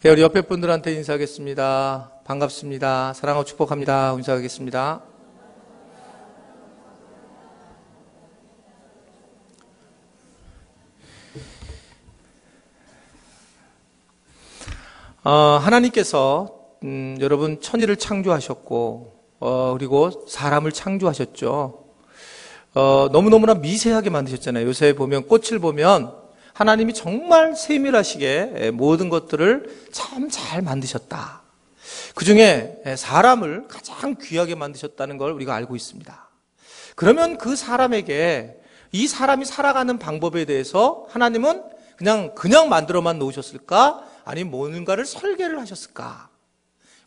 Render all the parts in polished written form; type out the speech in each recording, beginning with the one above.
네, 우리 옆에 분들한테 인사하겠습니다. 반갑습니다. 사랑하고 축복합니다. 인사하겠습니다. 하나님께서 여러분 천지를 창조하셨고 그리고 사람을 창조하셨죠. 너무너무나 미세하게 만드셨잖아요. 요새 보면 꽃을 보면 하나님이 정말 세밀하시게 모든 것들을 참 잘 만드셨다. 그 중에 사람을 가장 귀하게 만드셨다는 걸 우리가 알고 있습니다. 그러면 그 사람에게 이 사람이 살아가는 방법에 대해서 하나님은 그냥 만들어만 놓으셨을까? 아니면 뭔가를 설계를 하셨을까?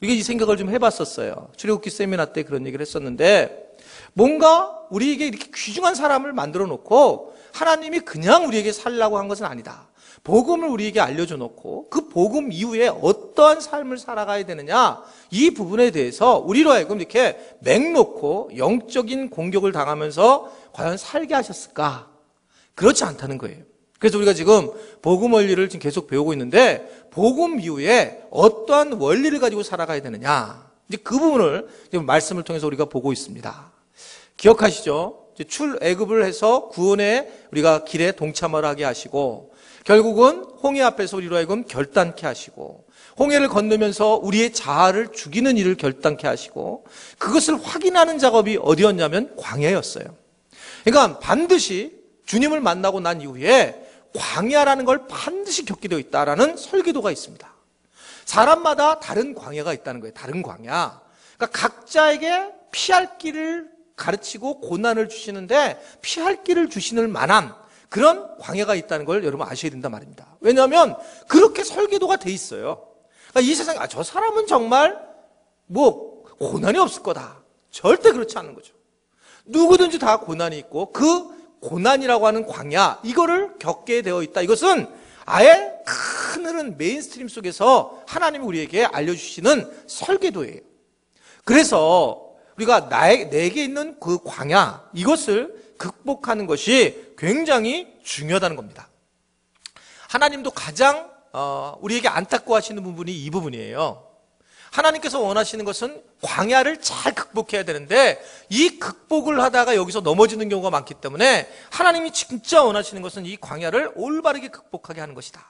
이게 이 생각을 좀 해봤었어요. 출애굽기 세미나 때 그런 얘기를 했었는데 뭔가 우리에게 이렇게 귀중한 사람을 만들어 놓고 하나님이 그냥 우리에게 살라고 한 것은 아니다. 복음을 우리에게 알려줘 놓고 그 복음 이후에 어떠한 삶을 살아가야 되느냐, 이 부분에 대해서 우리로 하여금 이렇게 맹놓고 영적인 공격을 당하면서 과연 살게 하셨을까? 그렇지 않다는 거예요. 그래서 우리가 지금 복음 원리를 지금 계속 배우고 있는데 복음 이후에 어떠한 원리를 가지고 살아가야 되느냐, 이제 그 부분을 지금 말씀을 통해서 우리가 보고 있습니다. 기억하시죠? 출애굽을 해서 구원에 우리가 길에 동참하게 하시고 결국은 홍해 앞에서 우리로 하여금 결단케 하시고 홍해를 건너면서 우리의 자아를 죽이는 일을 결단케 하시고 그것을 확인하는 작업이 어디였냐면 광야였어요. 그러니까 반드시 주님을 만나고 난 이후에 광야라는 걸 반드시 겪게 되어 있다라는 설계도가 있습니다. 사람마다 다른 광야가 있다는 거예요. 다른 광야. 그러니까 각자에게 피할 길을 가르치고 고난을 주시는데 피할 길을 주시는 만한 그런 광야가 있다는 걸 여러분 아셔야 된단 말입니다. 왜냐하면 그렇게 설계도가 돼 있어요. 그러니까 이 세상에 저 사람은 정말 고난이 없을 거다. 절대 그렇지 않은 거죠. 누구든지 다 고난이 있고 그 고난이라고 하는 광야, 이거를 겪게 되어 있다. 이것은 아예 큰 흐른 메인스트림 속에서 하나님이 우리에게 알려주시는 설계도예요. 그래서 우리가 내게 있는 그 광야, 이것을 극복하는 것이 굉장히 중요하다는 겁니다. 하나님도 가장 우리에게 안타까워하시는 부분이 이 부분이에요. 하나님께서 원하시는 것은 광야를 잘 극복해야 되는데 이 극복을 하다가 여기서 넘어지는 경우가 많기 때문에 하나님이 진짜 원하시는 것은 이 광야를 올바르게 극복하게 하는 것이다.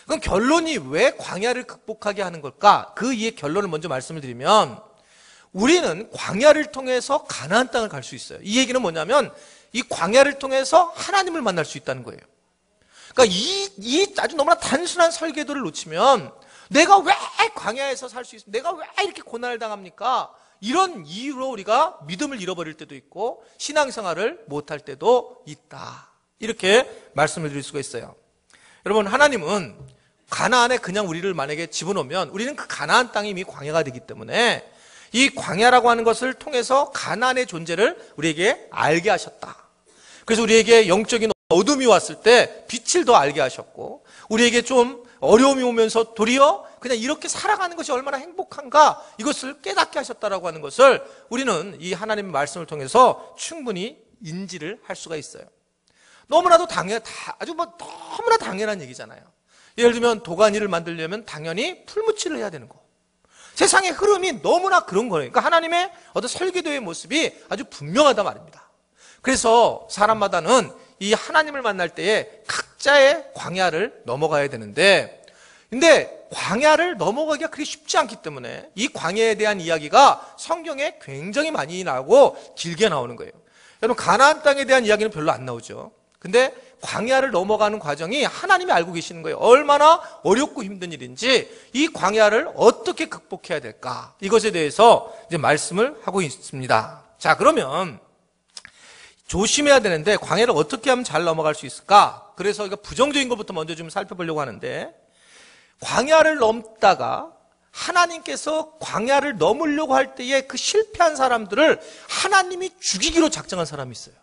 그럼 결론이 왜 광야를 극복하게 하는 걸까? 그 이의 결론을 먼저 말씀을 드리면 우리는 광야를 통해서 가나안 땅을 갈 수 있어요. 이 얘기는 뭐냐면 이 광야를 통해서 하나님을 만날 수 있다는 거예요. 그러니까 이 아주 너무나 단순한 설계도를 놓치면 내가 왜 광야에서 살 수 있습니까? 내가 왜 이렇게 고난을 당합니까? 이런 이유로 우리가 믿음을 잃어버릴 때도 있고 신앙생활을 못할 때도 있다. 이렇게 말씀을 드릴 수가 있어요. 여러분, 하나님은 가나안에 그냥 우리를 만약에 집어넣으면 우리는 그 가나안 땅이 이미 광야가 되기 때문에 이 광야라고 하는 것을 통해서 가나안의 존재를 우리에게 알게 하셨다. 그래서 우리에게 영적인 어둠이 왔을 때 빛을 더 알게 하셨고 우리에게 좀 어려움이 오면서 도리어 그냥 이렇게 살아가는 것이 얼마나 행복한가, 이것을 깨닫게 하셨다라고 하는 것을 우리는 이 하나님의 말씀을 통해서 충분히 인지를 할 수가 있어요. 너무나도 너무나 당연한 얘기잖아요. 예를 들면 도가니를 만들려면 당연히 풀무칠을 해야 되는 거. 세상의 흐름이 너무나 그런 거예요. 그러니까 하나님의 어떤 설계도의 모습이 아주 분명하단 말입니다. 그래서 사람마다는 이 하나님을 만날 때에 각자의 광야를 넘어가야 되는데, 근데 광야를 넘어가기가 그리 쉽지 않기 때문에 이 광야에 대한 이야기가 성경에 굉장히 많이 나오고 길게 나오는 거예요. 여러분, 가나안 땅에 대한 이야기는 별로 안 나오죠. 근데 광야를 넘어가는 과정이 하나님이 알고 계시는 거예요. 얼마나 어렵고 힘든 일인지, 이 광야를 어떻게 극복해야 될까, 이것에 대해서 이제 말씀을 하고 있습니다. 자, 그러면 조심해야 되는데 광야를 어떻게 하면 잘 넘어갈 수 있을까? 그래서 이거 부정적인 것부터 먼저 좀 살펴보려고 하는데, 광야를 넘다가 하나님께서 광야를 넘으려고 할 때에 그 실패한 사람들을 하나님이 죽이기로 작정한 사람이 있어요.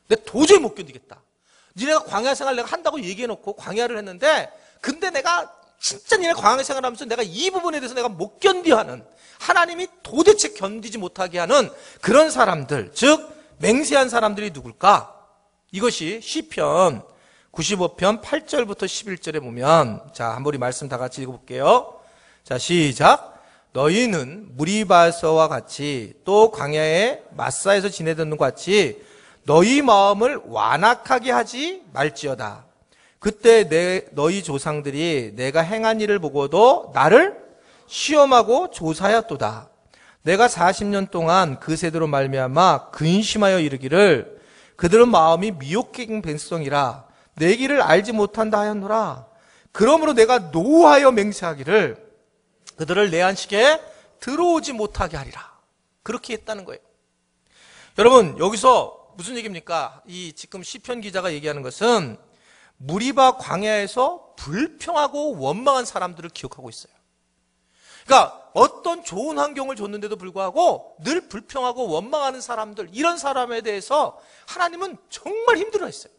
근데 도저히 못 견디겠다. 니네가 광야 생활 내가 한다고 얘기해놓고 광야를 했는데, 근데 내가 진짜 니네 광야 생활하면서 내가 이 부분에 대해서 내가 못 견디하는, 하나님이 도대체 견디지 못하게 하는 그런 사람들, 즉 맹세한 사람들이 누굴까? 이것이 시편 95편 8절부터 11절에 보면, 자, 한번 우리 말씀 다 같이 읽어볼게요. 자, 시작. 너희는 무리바에서와 같이 또 광야의 마사에서 지내던 것 같이 너희 마음을 완악하게 하지 말지어다. 그때 너희 조상들이 내가 행한 일을 보고도 나를 시험하고 조사하였도다. 내가 40년 동안 그 세대로 말미암아 근심하여 이르기를 그들은 마음이 미혹된 백성이라 내 길을 알지 못한다 하였노라. 그러므로 내가 노하여 맹세하기를 그들을 내 안식에 들어오지 못하게 하리라. 그렇게 했다는 거예요. 여러분, 여기서 무슨 얘기입니까? 이 지금 시편 기자가 얘기하는 것은 무리바 광야에서 불평하고 원망한 사람들을 기억하고 있어요. 그러니까 어떤 좋은 환경을 줬는데도 불구하고 늘 불평하고 원망하는 사람들, 이런 사람에 대해서 하나님은 정말 힘들어했어요.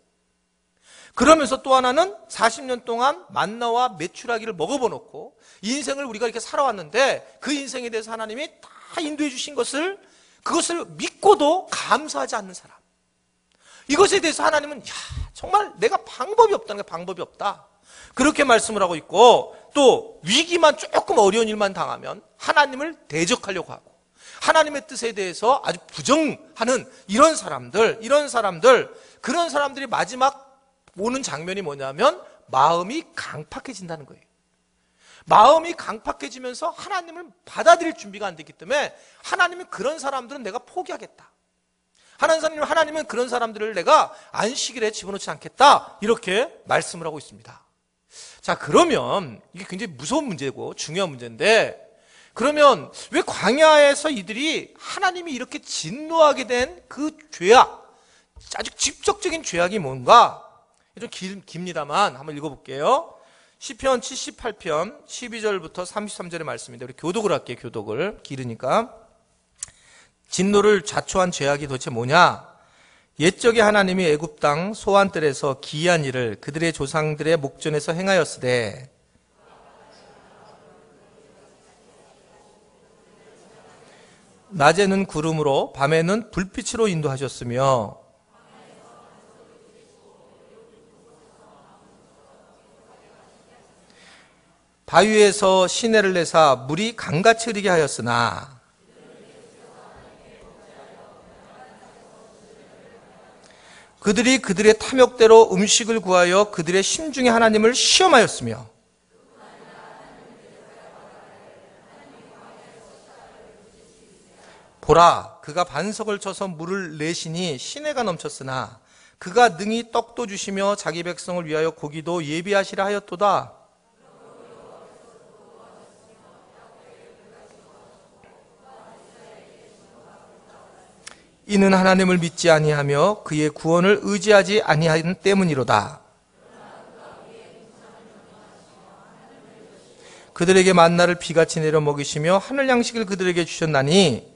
그러면서 또 하나는 40년 동안 만나와 메추라기를 먹어보놓고 인생을 우리가 이렇게 살아왔는데 그 인생에 대해서 하나님이 다 인도해 주신 그것을 믿고도 감사하지 않는 사람. 이것에 대해서 하나님은 정말 내가 방법이 없다는 게 방법이 없다. 그렇게 말씀을 하고 있고, 또 위기만 조금 어려운 일만 당하면 하나님을 대적하려고 하고 하나님의 뜻에 대해서 아주 부정하는 이런 사람들, 그런 사람들이 마지막 보는 장면이 뭐냐면 마음이 강팍해진다는 거예요. 마음이 강팍해지면서 하나님을 받아들일 준비가 안 됐기 때문에 하나님은 그런 사람들은 내가 포기하겠다. 하나님은 그런 사람들을 내가 안식일에 집어넣지 않겠다. 이렇게 말씀을 하고 있습니다. 자, 그러면 이게 굉장히 무서운 문제고 중요한 문제인데, 그러면 왜 광야에서 이들이 하나님이 이렇게 진노하게 된 그 죄악, 아주 직접적인 죄악이 뭔가? 좀 깁니다만 한번 읽어볼게요. 시편 78편 12절부터 33절의 말씀인데 우리 교독을 할게요. 교독을 길으니까. 진노를 자초한 죄악이 도대체 뭐냐? 옛적에 하나님이 애굽 땅 소환뜰에서 기이한 일을 그들의 조상들의 목전에서 행하였으되 낮에는 구름으로 밤에는 불빛으로 인도하셨으며 바위에서 시내를 내사 물이 강같이 흐르게 하였으나 그들이 그들의 탐욕대로 음식을 구하여 그들의 심중에 하나님을 시험하였으며 보라, 그가 반석을 쳐서 물을 내시니 시내가 넘쳤으나 그가 능히 떡도 주시며 자기 백성을 위하여 고기도 예비하시라 하였도다. 이는 하나님을 믿지 아니하며 그의 구원을 의지하지 아니하는 때문이로다. 그들에게 만나를 비같이 내려 먹이시며 하늘 양식을 그들에게 주셨나니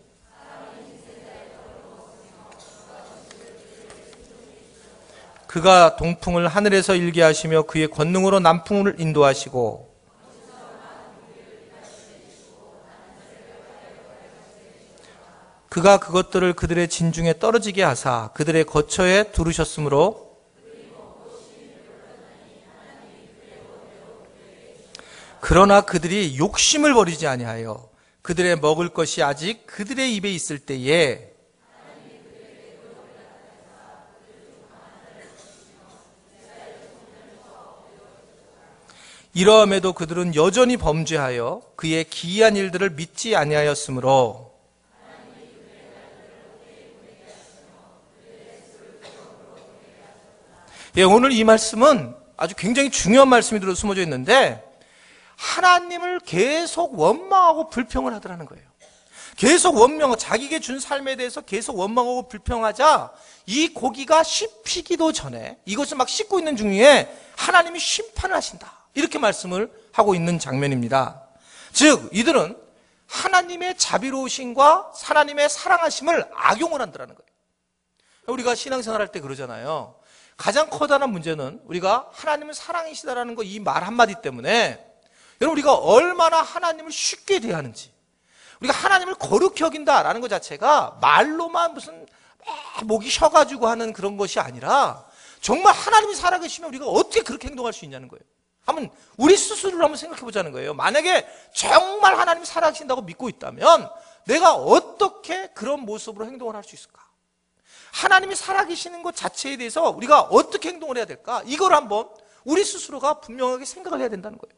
그가 동풍을 하늘에서 일게 하시며 그의 권능으로 남풍을 인도하시고 그가 그것들을 그들의 진중에 떨어지게 하사 그들의 거처에 두르셨으므로 그러나 그들이 욕심을 버리지 아니하여 그들의 먹을 것이 아직 그들의 입에 있을 때에 이러함에도 그들은 여전히 범죄하여 그의 기이한 일들을 믿지 아니하였으므로 오늘 이 말씀은 아주 굉장히 중요한 말씀이 들어 숨어져 있는데 하나님을 계속 원망하고 불평을 하더라는 거예요. 계속 원망하고 자기에게 준 삶에 대해서 계속 원망하고 불평하자 이 고기가 씹히기도 전에 이것을 막 씹고 있는 중에 하나님이 심판을 하신다. 이렇게 말씀을 하고 있는 장면입니다. 즉 이들은 하나님의 자비로우심과 하나님의 사랑하심을 악용을 한다는 거예요. 우리가 신앙생활할 때 그러잖아요. 가장 커다란 문제는 우리가 하나님은 사랑이시다라는 거 이 말 한마디 때문에 여러분 우리가 얼마나 하나님을 쉽게 대하는지 우리가 하나님을 거룩히 여긴다라는 것 자체가 말로만 무슨 목이 쉬어가지고 하는 그런 것이 아니라 정말 하나님이 살아계시면 우리가 어떻게 그렇게 행동할 수 있냐는 거예요. 한번 우리 스스로를 한번 생각해 보자는 거예요. 만약에 정말 하나님이 살아계신다고 믿고 있다면 내가 어떻게 그런 모습으로 행동을 할 수 있을까? 하나님이 살아계시는 것 자체에 대해서 우리가 어떻게 행동을 해야 될까? 이걸 한번 우리 스스로가 분명하게 생각을 해야 된다는 거예요.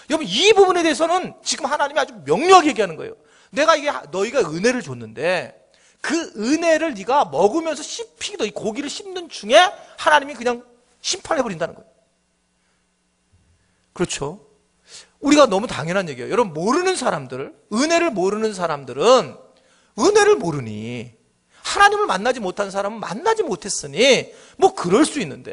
여러분, 이 부분에 대해서는 지금 하나님이 아주 명료하게 얘기하는 거예요. 내가 이게 너희가 은혜를 줬는데 그 은혜를 네가 먹으면서 씹히기도, 이 고기를 씹는 중에 하나님이 그냥 심판해 버린다는 거예요. 그렇죠? 우리가 너무 당연한 얘기예요. 여러분, 모르는 사람들, 은혜를 모르는 사람들은 은혜를 모르니, 하나님을 만나지 못한 사람은 만나지 못했으니 뭐 그럴 수 있는데,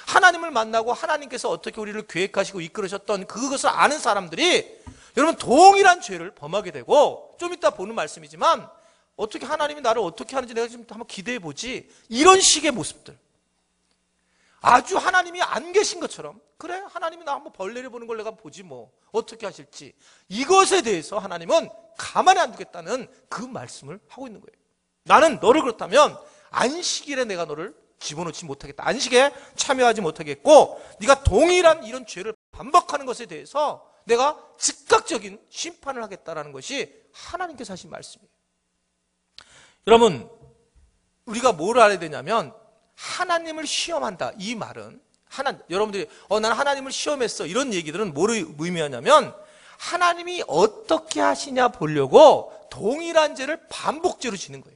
하나님을 만나고 하나님께서 어떻게 우리를 계획하시고 이끌으셨던 그것을 아는 사람들이 여러분 동일한 죄를 범하게 되고, 좀 이따 보는 말씀이지만 어떻게 하나님이 나를 어떻게 하는지 내가 좀 한번 기대해 보지, 이런 식의 모습들, 아주 하나님이 안 계신 것처럼, 그래 하나님이 나 한번 벌 내려보는 걸 내가 보지 뭐 어떻게 하실지, 이것에 대해서 하나님은 가만히 안 두겠다는 그 말씀을 하고 있는 거예요. 나는 너를 그렇다면 안식일에 내가 너를 집어넣지 못하겠다, 안식에 참여하지 못하겠고, 네가 동일한 이런 죄를 반복하는 것에 대해서 내가 즉각적인 심판을 하겠다라는 것이 하나님께서 하신 말씀이에요. 여러분, 우리가 뭘 알아야 되냐면, 하나님을 시험한다, 이 말은 여러분들이 나는 하나님을 시험했어, 이런 얘기들은 뭐를 의미하냐면, 하나님이 어떻게 하시냐 보려고 동일한 죄를 반복죄로 지는 거예요.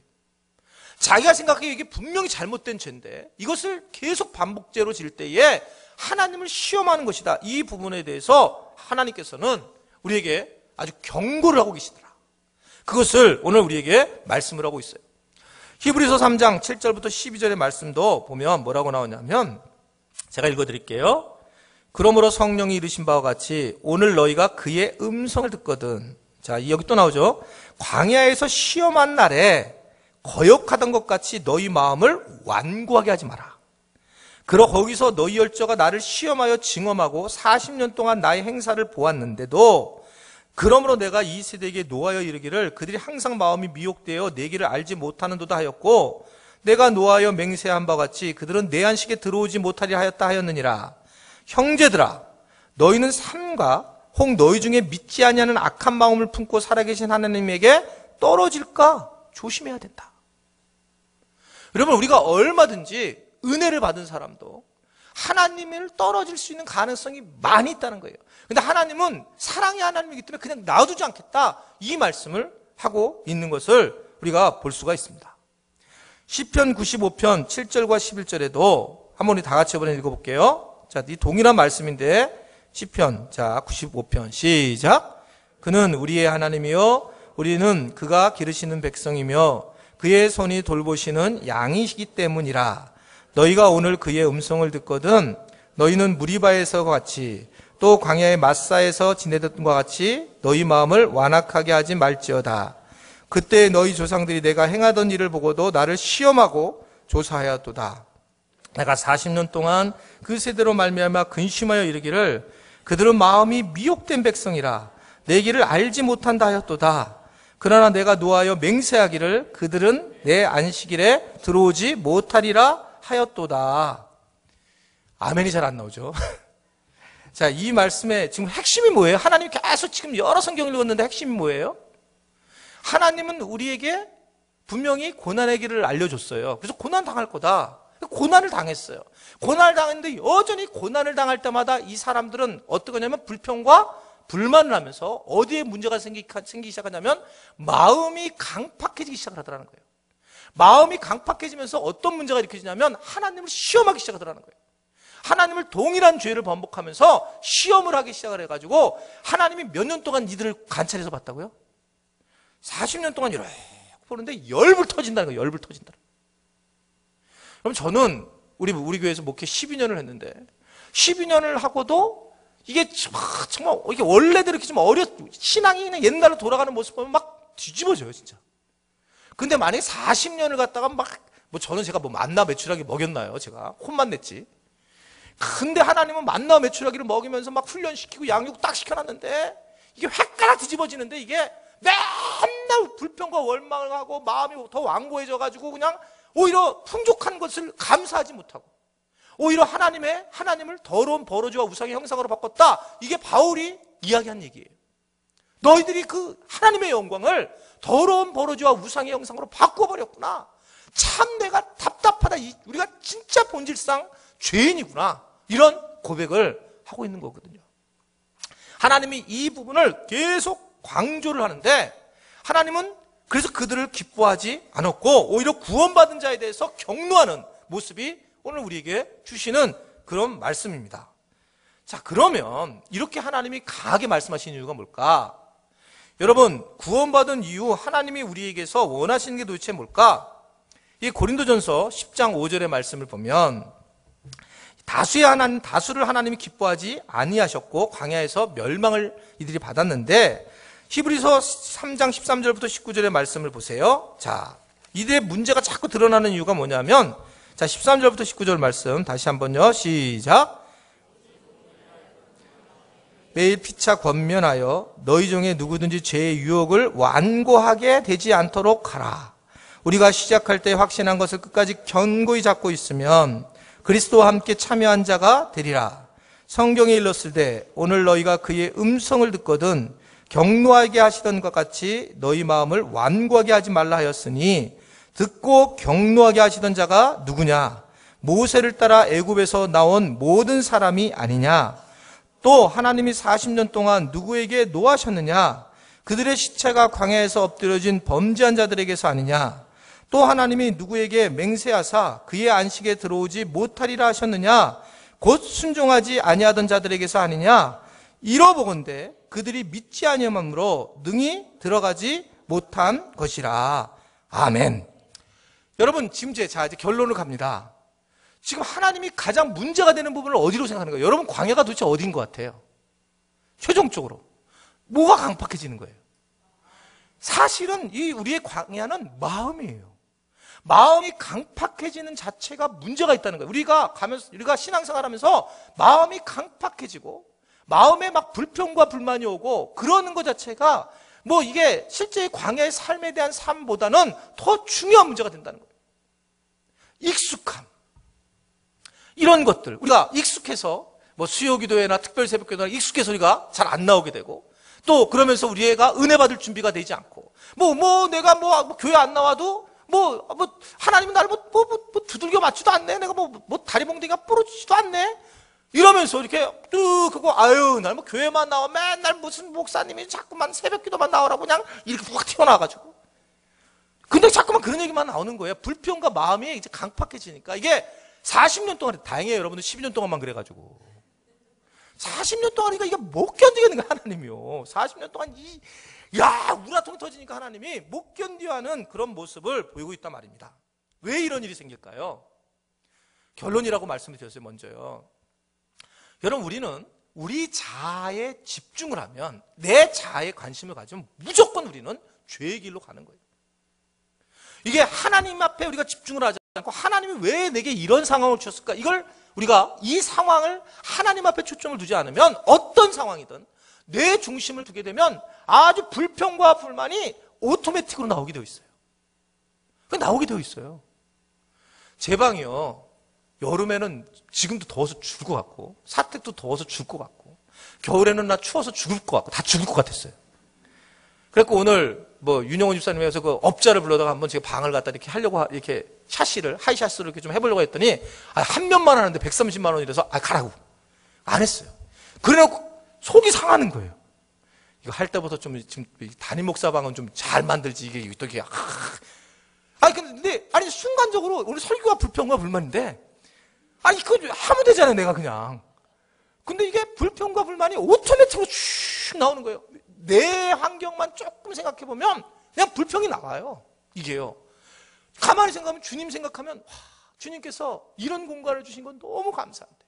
자기가 생각하기에 이게 분명히 잘못된 죄인데 이것을 계속 반복죄로 질 때에 하나님을 시험하는 것이다, 이 부분에 대해서 하나님께서는 우리에게 아주 경고를 하고 계시더라. 그것을 오늘 우리에게 말씀을 하고 있어요. 히브리서 3장 7절부터 12절의 말씀도 보면 뭐라고 나오냐면, 제가 읽어드릴게요. 그러므로 성령이 이르신 바와 같이 오늘 너희가 그의 음성을 듣거든. 자, 여기 또 나오죠. 광야에서 시험한 날에 거역하던 것 같이 너희 마음을 완고하게 하지 마라. 그러 거기서 너희 열조가 나를 시험하여 증험하고 40년 동안 나의 행사를 보았는데도, 그러므로 내가 이 세대에게 노하여 이르기를 그들이 항상 마음이 미혹되어 내 길을 알지 못하는도다 하였고, 내가 노하여 맹세한 바와 같이 그들은 내 안식에 들어오지 못하리 하였다 하였느니라. 형제들아, 너희는 삼가 혹 너희 중에 믿지 아니하는 악한 마음을 품고 살아계신 하나님에게 떨어질까 조심해야 된다. 여러분, 우리가 얼마든지 은혜를 받은 사람도 하나님을 떨어질 수 있는 가능성이 많이 있다는 거예요. 근데 하나님은 사랑의 하나님이기 때문에 그냥 놔두지 않겠다, 이 말씀을 하고 있는 것을 우리가 볼 수가 있습니다. 시편 95편 7절과 11절에도 한번 우리 다 같이 이번에 읽어볼게요. 자, 이 동일한 말씀인데, 시편, 자, 95편 시작. 그는 우리의 하나님이요 우리는 그가 기르시는 백성이며 그의 손이 돌보시는 양이시기 때문이라. 너희가 오늘 그의 음성을 듣거든 너희는 무리바에서 같이 또 광야의 마사에서 지내던 것과 같이 너희 마음을 완악하게 하지 말지어다. 그때 너희 조상들이 내가 행하던 일을 보고도 나를 시험하고 조사하였도다. 내가 40년 동안 그 세대로 말미암아 근심하여 이르기를 그들은 마음이 미혹된 백성이라 내 길을 알지 못한다 하였도다. 그러나 내가 노하여 맹세하기를 그들은 내 안식일에 들어오지 못하리라 하였도다. 아멘이 잘 안 나오죠. 자, 이 말씀의 지금 핵심이 뭐예요? 하나님이 계속 지금 여러 성경을 읽었는데 핵심이 뭐예요? 하나님은 우리에게 분명히 고난의 길을 알려줬어요. 그래서 고난 당할 거다. 고난을 당했어요. 고난을 당했는데 여전히 고난을 당할 때마다 이 사람들은 어떻게 하냐면 불평과 불만을 하면서 어디에 문제가 생기기 시작하냐면 마음이 강팍해지기 시작하더라는 거예요. 마음이 강팍해지면서 어떤 문제가 일으켜지냐면 하나님을 시험하기 시작하더라는 거예요. 하나님을 동일한 죄를 반복하면서 시험을 하기 시작을 해가지고 하나님이 몇 년 동안 니들을 관찰해서 봤다고요? 40년 동안 이렇게 보는데 열불 터진다는 거예요. 열불 터진다. 그럼 저는 우리 교회에서 목회 12년을 했는데 12년을 하고도 이게 정말 이게 원래대로 이렇게 좀 신앙이 그냥 옛날로 돌아가는 모습 보면 막 뒤집어져요, 진짜. 근데 만약에 40년을 갔다가 저는 제가 만나 매출하기 먹였나요? 제가 혼만 냈지. 근데 하나님은 만나 매출하기를 먹이면서 막 훈련시키고 양육 딱 시켜놨는데 이게 획가락 뒤집어지는데 이게 맨날 불평과 원망을 하고 마음이 더 완고해져가지고 그냥 오히려 풍족한 것을 감사하지 못하고 오히려 하나님을 더러운 버러지와 우상의 형상으로 바꿨다. 이게 바울이 이야기한 얘기예요. 너희들이 그 하나님의 영광을 더러운 버러지와 우상의 형상으로 바꿔버렸구나. 참 내가 답답하다. 우리가 진짜 본질상 죄인이구나. 이런 고백을 하고 있는 거거든요. 하나님이 이 부분을 계속 강조를 하는데, 하나님은 그래서 그들을 기뻐하지 않았고 오히려 구원받은 자에 대해서 격노하는 모습이 오늘 우리에게 주시는 그런 말씀입니다. 자, 그러면 이렇게 하나님이 강하게 말씀하시는 이유가 뭘까? 여러분, 구원받은 이후 하나님이 우리에게서 원하시는 게 도대체 뭘까? 이 고린도전서 10장 5절의 말씀을 보면 다수를 하나님이 기뻐하지 아니하셨고 광야에서 멸망을 이들이 받았는데, 히브리서 3장 13절부터 19절의 말씀을 보세요. 자, 이들의 문제가 자꾸 드러나는 이유가 뭐냐면, 자, 13절부터 19절 말씀 다시 한번요. 시작. 매일 피차 권면하여 너희 중에 누구든지 죄의 유혹을 완고하게 되지 않도록 하라. 우리가 시작할 때 확신한 것을 끝까지 견고히 잡고 있으면 그리스도와 함께 참여한 자가 되리라. 성경에 일렀을 때 오늘 너희가 그의 음성을 듣거든 격노하게 하시던 것 같이 너희 마음을 완고하게 하지 말라 하였으니, 듣고 격노하게 하시던 자가 누구냐? 모세를 따라 애굽에서 나온 모든 사람이 아니냐? 또 하나님이 40년 동안 누구에게 노하셨느냐? 그들의 시체가 광야에서 엎드려진 범죄한 자들에게서 아니냐? 또 하나님이 누구에게 맹세하사 그의 안식에 들어오지 못하리라 하셨느냐? 곧 순종하지 아니하던 자들에게서 아니냐? 이러보건대 그들이 믿지 아니함으로 능히 들어가지 못한 것이라. 아멘. 여러분, 지금 이제 결론을 갑니다. 지금 하나님이 가장 문제가 되는 부분을 어디로 생각하는 거예요? 여러분, 광야가 도대체 어디인 것 같아요? 최종적으로 뭐가 강팍해지는 거예요? 사실은 이 우리의 광야는 마음이에요. 마음이 강팍해지는 자체가 문제가 있다는 거예요. 우리가 신앙생활하면서 마음이 강팍해지고 마음에 막 불평과 불만이 오고 그러는 것 자체가 이게 실제 광야의 삶에 대한 삶보다는 더 중요한 문제가 된다는 거예요. 익숙함. 이런 것들. 우리가 익숙해서 수요기도회나 특별새벽기도나 익숙해서 우리가 잘 안 나오게 되고, 또 그러면서 우리가 은혜 받을 준비가 되지 않고, 내가 교회 안 나와도 하나님은 나를 두들겨 맞지도 않네. 내가 다리 몽둥이가 부러지지도 않네. 이러면서 이렇게 날 교회만 나와. 맨날 무슨 목사님이 자꾸만 새벽 기도만 나오라고 그냥 이렇게 확 튀어나와가지고. 근데 자꾸만 그런 얘기만 나오는 거예요. 불평과 마음이 이제 강팍해지니까. 이게 40년 동안, 다행이에요. 여러분들 12년 동안만 그래가지고. 40년 동안이니까 이게 못 견디겠는 거야, 하나님이요. 40년 동안 우라통이 터지니까 하나님이 못 견뎌야 하는 그런 모습을 보이고 있단 말입니다. 왜 이런 일이 생길까요? 결론이라고 말씀을 드렸어요, 먼저요. 여러분, 우리는 우리 자아에 집중을 하면, 내 자아에 관심을 가지면 무조건 우리는 죄의 길로 가는 거예요. 이게 하나님 앞에 우리가 집중을 하지 않고 하나님이 왜 내게 이런 상황을 주셨을까? 우리가 이 상황을 하나님 앞에 초점을 두지 않으면 어떤 상황이든 내 중심을 두게 되면 아주 불평과 불만이 오토매틱으로 나오게 되어 있어요. 나오게 되어 있어요. 제 방이요. 여름에는 지금도 더워서 죽을 것 같고, 사택도 더워서 죽을 것 같고, 겨울에는 나 추워서 죽을 것 같고, 다 죽을 것 같았어요. 그래서 오늘 윤영원 집사님이 와서 그 업자를 불러다가 한번 제가 방을 갖다 이렇게 하려고, 이렇게 하이샤스를 이렇게 좀 해보려고 했더니, 한 면만 하는데 130만 원이라서, 가라고. 안 했어요. 그래놓고 속이 상하는 거예요. 이거 할 때부터 지금 담임 목사 방은 좀 잘 만들지, 이게 또 이게, 근데, 순간적으로 오늘 설교가 불평과 불만인데, 그거 하면 되잖아요, 내가 그냥. 근데 이게 불평과 불만이 오토매틱으로 쭉 나오는 거예요. 내 환경만 조금 생각해보면 그냥 불평이 나와요. 이게요. 가만히 생각하면, 주님 생각하면, 주님께서 이런 공간을 주신 건 너무 감사한데.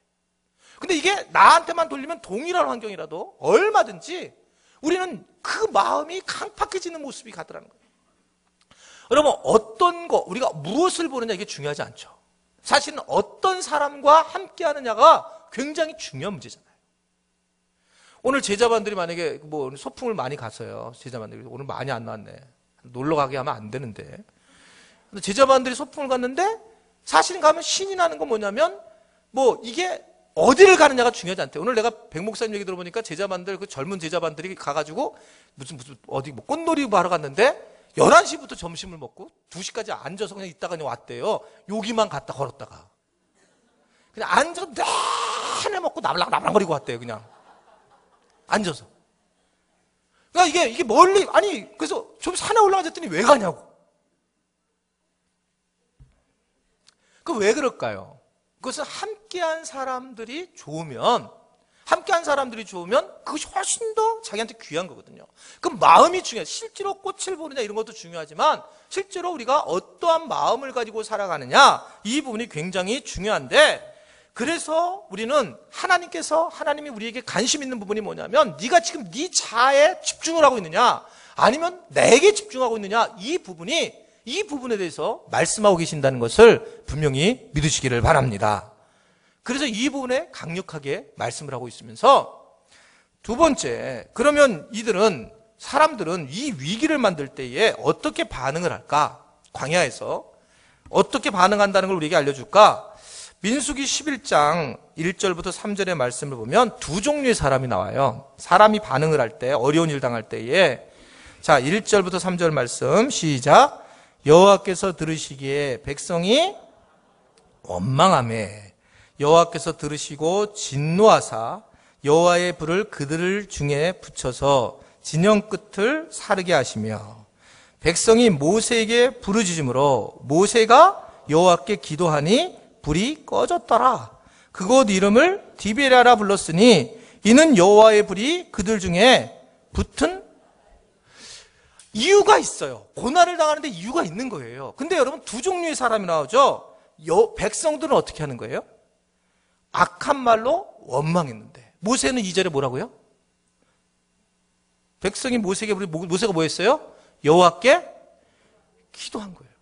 근데 이게 나한테만 돌리면 동일한 환경이라도 얼마든지 우리는 그 마음이 강팍해지는 모습이 가더라는 거예요. 여러분, 우리가 무엇을 보느냐, 이게 중요하지 않죠. 사실은 어떤 사람과 함께 하느냐가 굉장히 중요한 문제잖아요. 오늘 제자반들이 만약에 소풍을 많이 갔어요. 제자반들이 오늘 많이 안 나왔네. 놀러 가게 하면 안 되는데. 근데 제자반들이 소풍을 갔는데, 사실은 가면 신이 나는 건 뭐냐면, 뭐 이게 어디를 가느냐가 중요하지 않대요. 오늘 내가 백 목사님 얘기 들어보니까 제자반들, 그 젊은 제자반들이 가가지고 무슨 어디 뭐 꽃놀이 하러 갔는데 11시부터 점심을 먹고 2시까지 앉아서 그냥 있다가 그냥 왔대요. 여기만 갔다 걸었다가. 그냥 앉아서 내내 먹고 나불랑나불랑거리고 왔대요. 그냥 앉아서. 그러니까 이게 멀리, 아니 그래서 좀 산에 올라가셨더니 왜 가냐고. 그 왜 그럴까요? 그것은 함께한 사람들이 좋으면 그것이 훨씬 더 자기한테 귀한 거거든요. 그 마음이 중요해요. 실제로 꽃을 보느냐 이런 것도 중요하지만 실제로 우리가 어떠한 마음을 가지고 살아가느냐 이 부분이 굉장히 중요한데, 그래서 우리는 하나님이 우리에게 관심 있는 부분이 뭐냐면 네가 지금 네 자아에 집중을 하고 있느냐 아니면 내게 집중하고 있느냐, 이 부분에 대해서 말씀하고 계신다는 것을 분명히 믿으시기를 바랍니다. 그래서 이 부분에 강력하게 말씀을 하고 있으면서, 두 번째, 그러면 사람들은 이 위기를 만들 때에 어떻게 반응을 할까? 광야에서 어떻게 반응한다는 걸 우리에게 알려줄까? 민수기 11장 1절부터 3절의 말씀을 보면 두 종류의 사람이 나와요. 사람이 반응을 할 때, 어려운 일 당할 때에. 자, 1절부터 3절 말씀 시작. 여호와께서 들으시기에 백성이 원망하매 여호와께서 들으시고 진노하사 여호와의 불을 그들 중에 붙여서 진영 끝을 사르게 하시며, 백성이 모세에게 부르짖음으로 모세가 여호와께 기도하니 불이 꺼졌더라. 그곳 이름을 디베라라 불렀으니 이는 여호와의 불이 그들 중에 붙은 이유가 있어요. 고난을 당하는데 이유가 있는 거예요. 근데 여러분, 두 종류의 사람이 나오죠. 백성들은 어떻게 하는 거예요? 악한 말로 원망했는데, 모세는 2절에 뭐라고요? 백성이 모세가 뭐 했어요? 여호와께 기도한 거예요.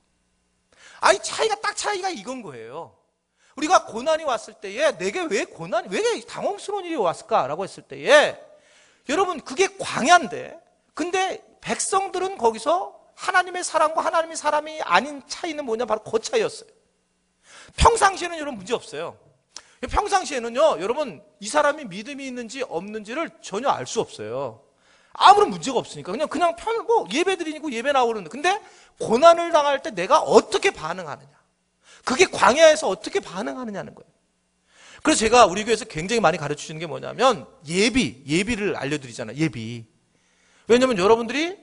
아니, 차이가 이건 거예요. 우리가 고난이 왔을 때에 내게 왜 당혹스러운 일이 왔을까라고 했을 때에, 여러분, 그게 광야인데, 근데 백성들은 거기서 하나님의 사랑과 하나님의 사람이 아닌 차이는 뭐냐, 바로 그 차이였어요. 평상시에는 여러분 문제 없어요. 평상시에는요, 여러분, 이 사람이 믿음이 있는지 없는지를 전혀 알 수 없어요. 아무런 문제가 없으니까 그냥 예배 드리고 예배 나오는. 근데 고난을 당할 때 내가 어떻게 반응하느냐, 그게 광야에서 어떻게 반응하느냐는 거예요. 그래서 제가 우리 교회에서 굉장히 많이 가르쳐 주는 게 뭐냐면 예비를 알려드리잖아요. 예비. 왜냐하면 여러분들이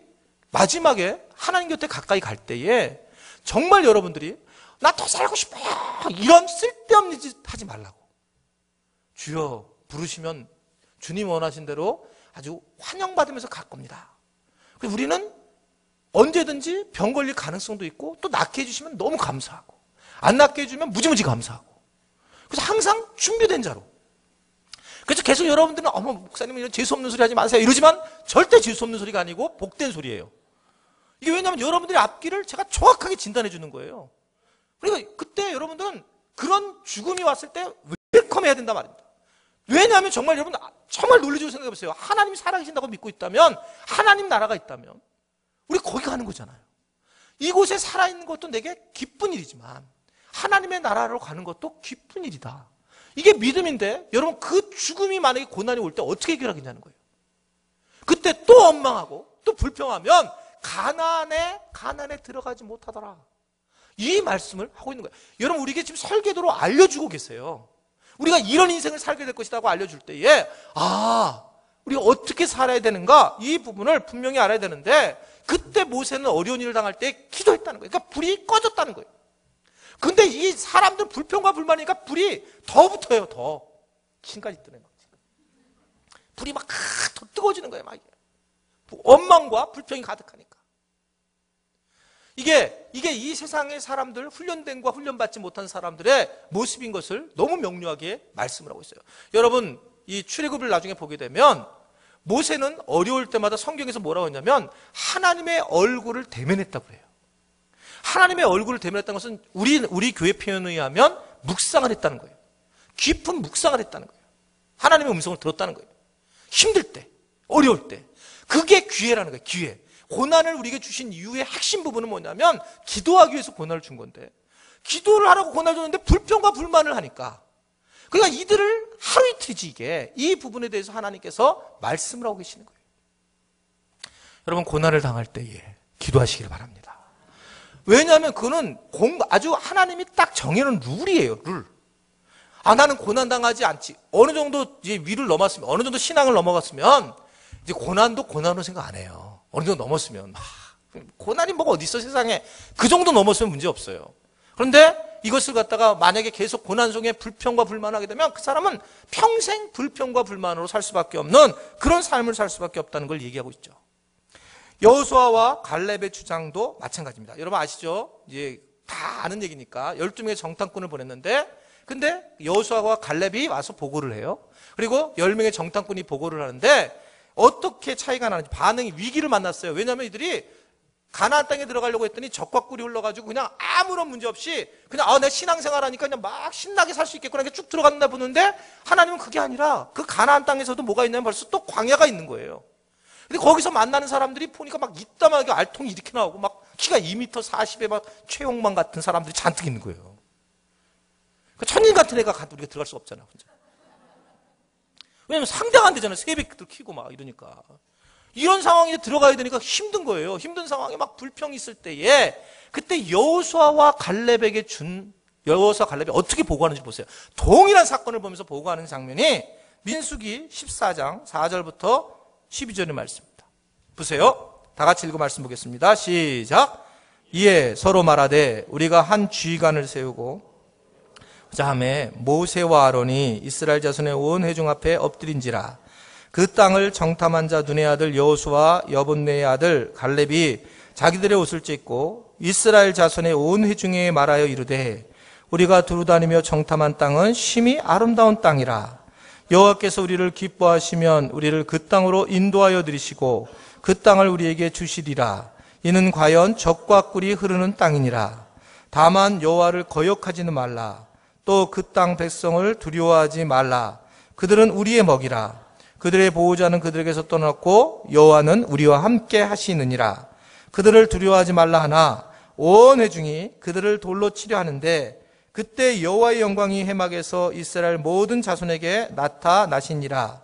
마지막에 하나님 곁에 가까이 갈 때에 정말 여러분들이 나 더 살고 싶어 이런 쓸데없는 짓 하지 말라고. 주여 부르시면 주님 원하신 대로 아주 환영받으면서 갈 겁니다. 그래서 우리는 언제든지 병 걸릴 가능성도 있고, 또 낫게 해주시면 너무 감사하고, 안 낫게 해주면 무지무지 감사하고, 그래서 항상 준비된 자로. 그래서 계속 여러분들은 어머 목사님 이런 재수없는 소리 하지 마세요 이러지만 절대 재수없는 소리가 아니고 복된 소리예요. 이게 왜냐하면 여러분들의 앞길을 제가 정확하게 진단해 주는 거예요. 그러니까 그때 여러분들은 그런 죽음이 왔을 때 웰컴해야 된단 말입니다. 왜냐하면 정말 여러분 정말 논리적으로 생각해 보세요. 하나님이 살아계신다고 믿고 있다면, 하나님 나라가 있다면 우리 거기 가는 거잖아요. 이곳에 살아있는 것도 내게 기쁜 일이지만 하나님의 나라로 가는 것도 기쁜 일이다. 이게 믿음인데, 여러분 그 죽음이 만약에 고난이 올 때 어떻게 해결하겠냐는 거예요. 그때 또 원망하고 또 불평하면 가나안에 들어가지 못하더라. 이 말씀을 하고 있는 거예요. 여러분, 우리에게 지금 설계도로 알려주고 계세요. 우리가 이런 인생을 살게 될 것이라고 알려줄 때에 우리가 어떻게 살아야 되는가, 이 부분을 분명히 알아야 되는데, 그때 모세는 어려운 일을 당할 때 기도했다는 거예요. 그러니까 불이 꺼졌다는 거예요. 근데 이 사람들 불평과 불만이니까 불이 더 붙어요. 더 신까지 뜨네. 불이 막 더 뜨거워지는 거예요. 막 원망과 불평이 가득하니까. 이게 이 세상의 사람들, 훈련된과 훈련받지 못한 사람들의 모습인 것을 너무 명료하게 말씀을 하고 있어요. 여러분, 이 출애굽을 나중에 보게 되면 모세는 어려울 때마다 성경에서 뭐라고 했냐면 하나님의 얼굴을 대면했다고 그래요. 하나님의 얼굴을 대면했다는 것은 우리 교회 표현에 의하면 묵상을 했다는 거예요. 깊은 묵상을 했다는 거예요. 하나님의 음성을 들었다는 거예요. 힘들 때, 어려울 때. 그게 기회라는 거예요. 기회. 고난을 우리에게 주신 이유의 핵심 부분은 뭐냐면 기도하기 위해서 고난을 준 건데, 기도를 하라고 고난을 줬는데 불평과 불만을 하니까, 그러니까 이들을 하루 이틀이지 이게 이 부분에 대해서 하나님께서 말씀을 하고 계시는 거예요. 여러분 고난을 당할 때에 기도하시기를 바랍니다. 왜냐하면 그거는 아주 하나님이 딱 정해놓은 룰이에요. 룰. 나는 고난당하지 않지. 어느 정도 이제 위를 넘었으면, 어느 정도 신앙을 넘어갔으면 이제 고난도 고난으로 생각 안 해요. 어느 정도 넘었으면 고난이 뭐가 어디 있어 세상에. 그 정도 넘었으면 문제 없어요. 그런데 이것을 갖다가 만약에 계속 고난 속에 불평과 불만하게 되면 그 사람은 평생 불평과 불만으로 살 수밖에 없는 그런 삶을 살 수밖에 없다는 걸 얘기하고 있죠. 여호수아와 갈렙의 주장도 마찬가지입니다. 여러분 아시죠? 이제 다 아는 얘기니까 12명의 정탐꾼을 보냈는데 근데 여호수아와 갈렙이 와서 보고를 해요. 그리고 10명의 정탐꾼이 보고를 하는데 어떻게 차이가 나는지 반응이 위기를 만났어요. 왜냐하면 이들이 가나안 땅에 들어가려고 했더니 적과 꿀이 흘러가지고 그냥 아무런 문제 없이 그냥 내가 신앙생활 하니까 그냥 막 신나게 살 수 있겠구나 이렇게 쭉 들어간다 보는데 하나님은 그게 아니라 그 가나안 땅에서도 뭐가 있냐면 벌써 또 광야가 있는 거예요. 근데 거기서 만나는 사람들이 보니까 막 이따만하게 알통이 이렇게 나오고 막 키가 2m 40에 막 최홍만 같은 사람들이 잔뜩 있는 거예요. 천인 같은 애가 우리가 들어갈 수 없잖아. 혼자. 왜냐면 상대가 안 되잖아요. 새벽들 키고 막 이러니까. 이런 상황에 들어가야 되니까 힘든 거예요. 힘든 상황에 막 불평이 있을 때에 그때 여호수아와 갈렙이 어떻게 보고하는지 보세요. 동일한 사건을 보면서 보고하는 장면이 민수기 14장 4절부터 12절의 말씀입니다. 보세요. 다 같이 읽어 말씀 보겠습니다. 시작. 이에 서로 말하되 우리가 한 주의관을 세우고 그다음에 모세와 아론이 이스라엘 자손의 온 회중 앞에 엎드린지라. 그 땅을 정탐한 자 눈의 아들 여호수아 여분네의 아들 갈렙이 자기들의 옷을 찢고 이스라엘 자손의 온 회중에 말하여 이르되 우리가 두루다니며 정탐한 땅은 심히 아름다운 땅이라. 여호와께서 우리를 기뻐하시면 우리를 그 땅으로 인도하여 들이시고 그 땅을 우리에게 주시리라. 이는 과연 젖과 꿀이 흐르는 땅이니라. 다만 여호와를 거역하지는 말라. 또 그 땅 백성을 두려워하지 말라. 그들은 우리의 먹이라. 그들의 보호자는 그들에게서 떠났고 여호와는 우리와 함께 하시느니라. 그들을 두려워하지 말라 하나 온 회중이 그들을 돌로 치려 하는데 그때 여호와의 영광이 해막에서 이스라엘 모든 자손에게 나타나시니라.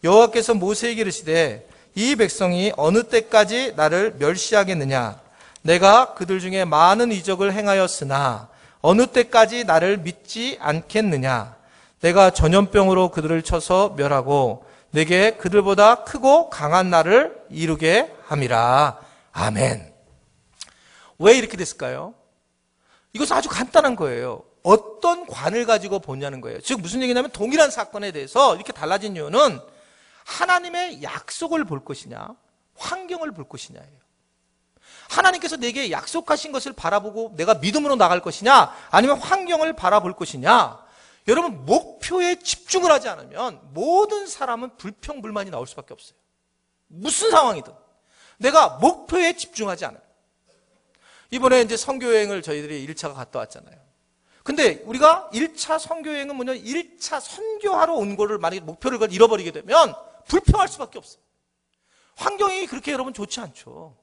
여호와께서 모세에게 이르시되 이 백성이 어느 때까지 나를 멸시하겠느냐. 내가 그들 중에 많은 이적을 행하였으나 어느 때까지 나를 믿지 않겠느냐. 내가 전염병으로 그들을 쳐서 멸하고 내게 그들보다 크고 강한 나를 이루게 함이라. 아멘. 왜 이렇게 됐을까요? 이것은 아주 간단한 거예요. 어떤 관을 가지고 보냐는 거예요. 즉 무슨 얘기냐면 동일한 사건에 대해서 이렇게 달라진 이유는 하나님의 약속을 볼 것이냐 환경을 볼 것이냐예요. 하나님께서 내게 약속하신 것을 바라보고 내가 믿음으로 나갈 것이냐 아니면 환경을 바라볼 것이냐. 여러분 목표에 집중을 하지 않으면 모든 사람은 불평불만이 나올 수밖에 없어요. 무슨 상황이든 내가 목표에 집중하지 않아요. 이번에 이제 선교여행을 저희들이 1차가 갔다 왔잖아요. 근데 우리가 1차 선교여행은 뭐냐 1차 선교하러 온 거를 만약에 목표를 잃어버리게 되면 불평할 수밖에 없어요. 환경이 그렇게 여러분 좋지 않죠.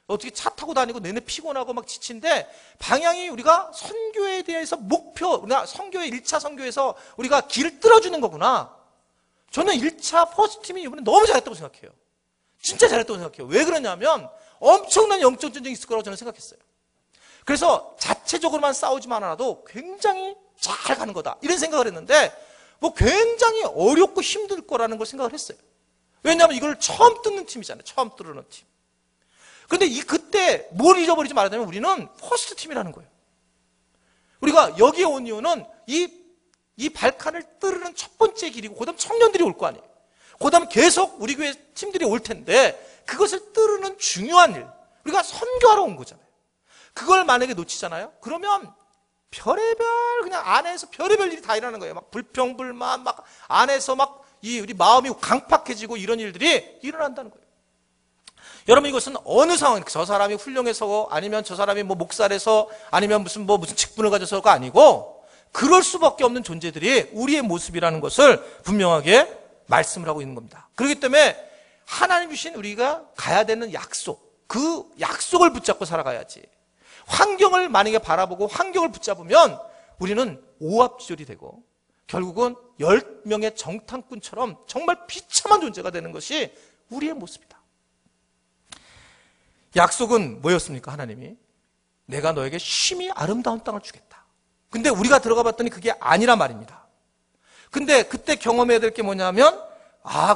어떻게 차 타고 다니고 내내 피곤하고 막 지친데 방향이 우리가 선교에 대해서 우리가 선교의 1차 선교에서 우리가 길을 뚫어주는 거구나. 저는 1차 퍼스트팀이 이번에 너무 잘했다고 생각해요. 진짜 잘했다고 생각해요. 왜 그러냐면 엄청난 영적 전쟁이 있을 거라고 저는 생각했어요. 그래서 자체적으로만 싸우지만 않아도 굉장히 잘 가는 거다 이런 생각을 했는데 뭐 굉장히 어렵고 힘들 거라는 걸 생각을 했어요. 왜냐하면 이걸 처음 뚫는 팀이잖아요. 처음 뚫는 팀. 근데 그때 뭘 잊어버리지 말아야 우리는 퍼스트 팀이라는 거예요. 우리가 여기에 온 이유는 이 발칸을 뚫는 첫 번째 길이고 그 다음 청년들이 올 거 아니에요. 그 다음 계속 우리 교회 팀들이 올 텐데 그것을 뚫는 중요한 일 우리가 선교하러 온 거잖아요. 그걸 만약에 놓치잖아요. 그러면 별의별 그냥 안에서 별의별 일이 다 일어나는 거예요. 막 불평불만 막 안에서 막 우리 마음이 강팍해지고 이런 일들이 일어난다는 거예요. 여러분 이것은 어느 상황, 저 사람이 훌륭해서 아니면 저 사람이 뭐 목살해서 아니면 무슨 직분을 가져서가 아니고 그럴 수밖에 없는 존재들이 우리의 모습이라는 것을 분명하게 말씀을 하고 있는 겁니다. 그렇기 때문에 하나님 주신 우리가 가야 되는 약속, 그 약속을 붙잡고 살아가야지. 환경을 만약에 바라보고 환경을 붙잡으면 우리는 오합지졸이 되고 결국은 10명의 정탐꾼처럼 정말 비참한 존재가 되는 것이 우리의 모습이다. 약속은 뭐였습니까? 하나님이 내가 너에게 심히 아름다운 땅을 주겠다. 근데 우리가 들어가 봤더니 그게 아니란 말입니다. 근데 그때 경험해야 될 게 뭐냐면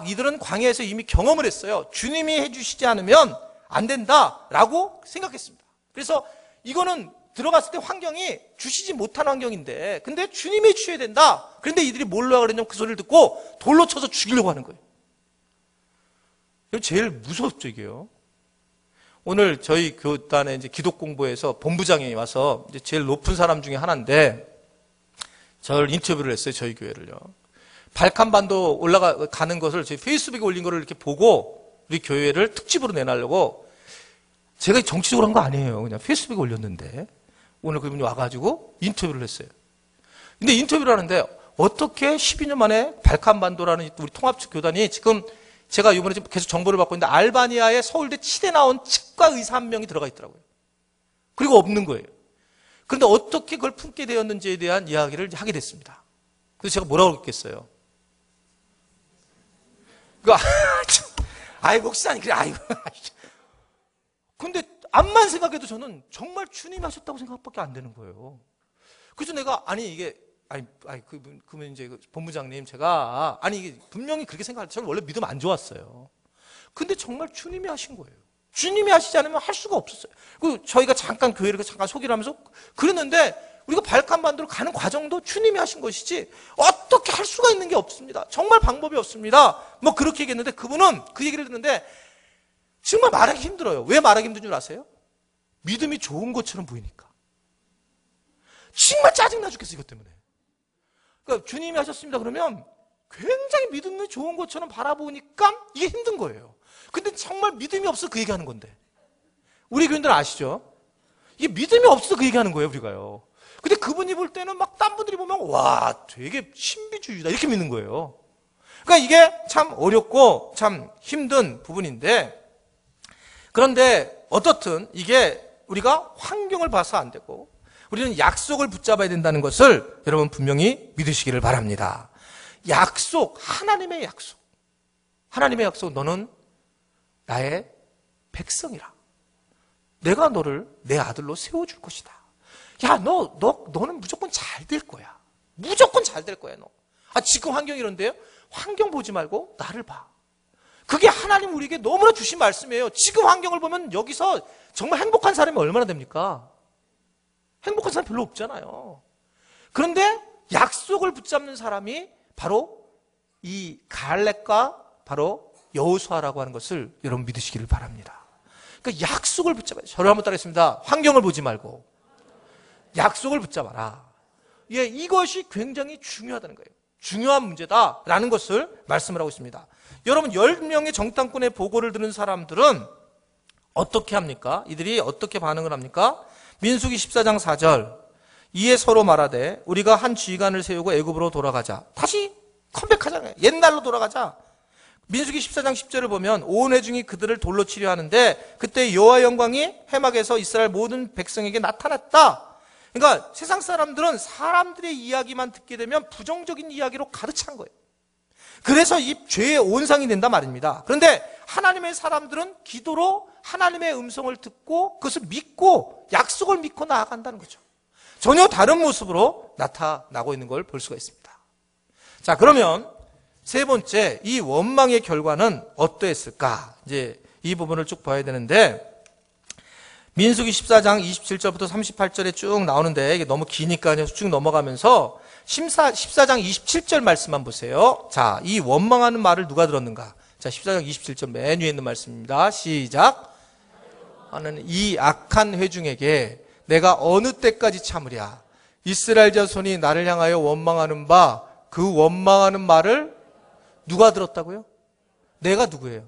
이들은 광야에서 이미 경험을 했어요. 주님이 해주시지 않으면 안 된다라고 생각했습니다. 그래서 이거는 들어갔을 때 환경이 주시지 못한 환경인데 근데 주님이 주셔야 된다. 그런데 이들이 뭘로 하려고 그랬냐면 그 소리를 듣고 돌로 쳐서 죽이려고 하는 거예요. 이거 제일 무섭죠, 이게요. 오늘 저희 교단에 이제 기독 공부에서 본부장이 와서 이제 제일 높은 사람 중에 하나인데 저를 인터뷰를 했어요, 저희 교회를요. 발칸반도 올라가는 것을 제 페이스북에 올린 거를 이렇게 보고 우리 교회를 특집으로 내놓으려고 제가 정치적으로 한 거 아니에요. 그냥 페이스북에 올렸는데 오늘 그분이 와가지고 인터뷰를 했어요. 근데 인터뷰를 하는데 어떻게 12년 만에 발칸반도라는 우리 통합측 교단이 지금 제가 이번에 계속 정보를 받고 있는데 알바니아의 서울대 치대 나온 치과 의사 한 명이 들어가 있더라고요. 그리고 없는 거예요. 그런데 어떻게 그걸 품게 되었는지에 대한 이야기를 하게 됐습니다. 그래서 제가 뭐라고 그랬겠어요? 목사님, 그래, 근데 암만 생각해도 저는 정말 주님이 하셨다고 생각밖에 안 되는 거예요. 그래서 내가, 그러면 이제 본부장님, 제가, 이게 분명히 그렇게 생각할 때 저는 원래 믿음 안 좋았어요. 근데 정말 주님이 하신 거예요. 주님이 하시지 않으면 할 수가 없었어요. 그리고 저희가 잠깐 교회를 잠깐 소개를 하면서 그랬는데 우리가 발칸반도로 가는 과정도 주님이 하신 것이지 어떻게 할 수가 있는 게 없습니다. 정말 방법이 없습니다. 뭐 그렇게 얘기했는데 그분은 그 얘기를 듣는데 정말 말하기 힘들어요. 왜 말하기 힘든 줄 아세요? 믿음이 좋은 것처럼 보이니까. 정말 짜증나 죽겠어요, 이것 때문에. 그러니까 주님이 하셨습니다 그러면 굉장히 믿음이 좋은 것처럼 바라보니까 이게 힘든 거예요. 근데 정말 믿음이 없어 그 얘기하는 건데. 우리 교인들 아시죠? 이게 믿음이 없어 그 얘기하는 거예요, 우리가요. 근데 그분이 볼 때는 막 딴 분들이 보면 와, 되게 신비주의다 이렇게 믿는 거예요. 그러니까 이게 참 어렵고 참 힘든 부분인데 그런데 어떻든 이게 우리가 환경을 봐서 안 되고 우리는 약속을 붙잡아야 된다는 것을 여러분 분명히 믿으시기를 바랍니다. 약속, 하나님의 약속. 하나님의 약속, 너는 나의 백성이라. 내가 너를 내 아들로 세워줄 것이다. 야, 너는 무조건 잘 될 거야. 무조건 잘 될 거야, 너. 지금 환경이 이런데요? 환경 보지 말고 나를 봐. 그게 하나님 우리에게 너무나 주신 말씀이에요. 지금 환경을 보면 여기서 정말 행복한 사람이 얼마나 됩니까? 행복한 사람 별로 없잖아요. 그런데 약속을 붙잡는 사람이 바로 이 갈렙과 바로 여호수아라고 하는 것을 여러분 믿으시기를 바랍니다. 그러니까 약속을 붙잡아야 돼요. 저를 한번 따라했습니다. 환경을 보지 말고 약속을 붙잡아라. 예, 이것이 굉장히 중요하다는 거예요. 중요한 문제다라는 것을 말씀을 하고 있습니다. 여러분 10명의 정탐꾼의 보고를 들은 사람들은 어떻게 합니까? 이들이 어떻게 반응을 합니까? 민수기 14장 4절 이에 서로 말하되 우리가 한 지휘관을 세우고 애굽으로 돌아가자. 다시 컴백하잖아요. 옛날로 돌아가자. 민수기 14장 10절을 보면 온 회중이 그들을 돌로 치려 하는데 그때 여호와의 영광이 해막에서 이스라엘 모든 백성에게 나타났다. 그러니까 세상 사람들은 사람들의 이야기만 듣게 되면 부정적인 이야기로 가득 찬 거예요. 그래서 이 죄의 온상이 된다 말입니다. 그런데 하나님의 사람들은 기도로 하나님의 음성을 듣고 그것을 믿고 약속을 믿고 나아간다는 거죠. 전혀 다른 모습으로 나타나고 있는 걸 볼 수가 있습니다. 자, 그러면 세 번째, 이 원망의 결과는 어떠했을까? 이제 이 부분을 쭉 봐야 되는데 민수기 14장 27절부터 38절에 쭉 나오는데 이게 너무 기니까요. 쭉 넘어가면서 14장 27절 말씀만 보세요. 자, 이 원망하는 말을 누가 들었는가? 자, 14장 27절 맨 위에 있는 말씀입니다. 시작. 하는 이 악한 회중에게 내가 어느 때까지 참으랴? 이스라엘 자손이 나를 향하여 원망하는 바 그 원망하는 말을 누가 들었다고요? 내가 누구예요?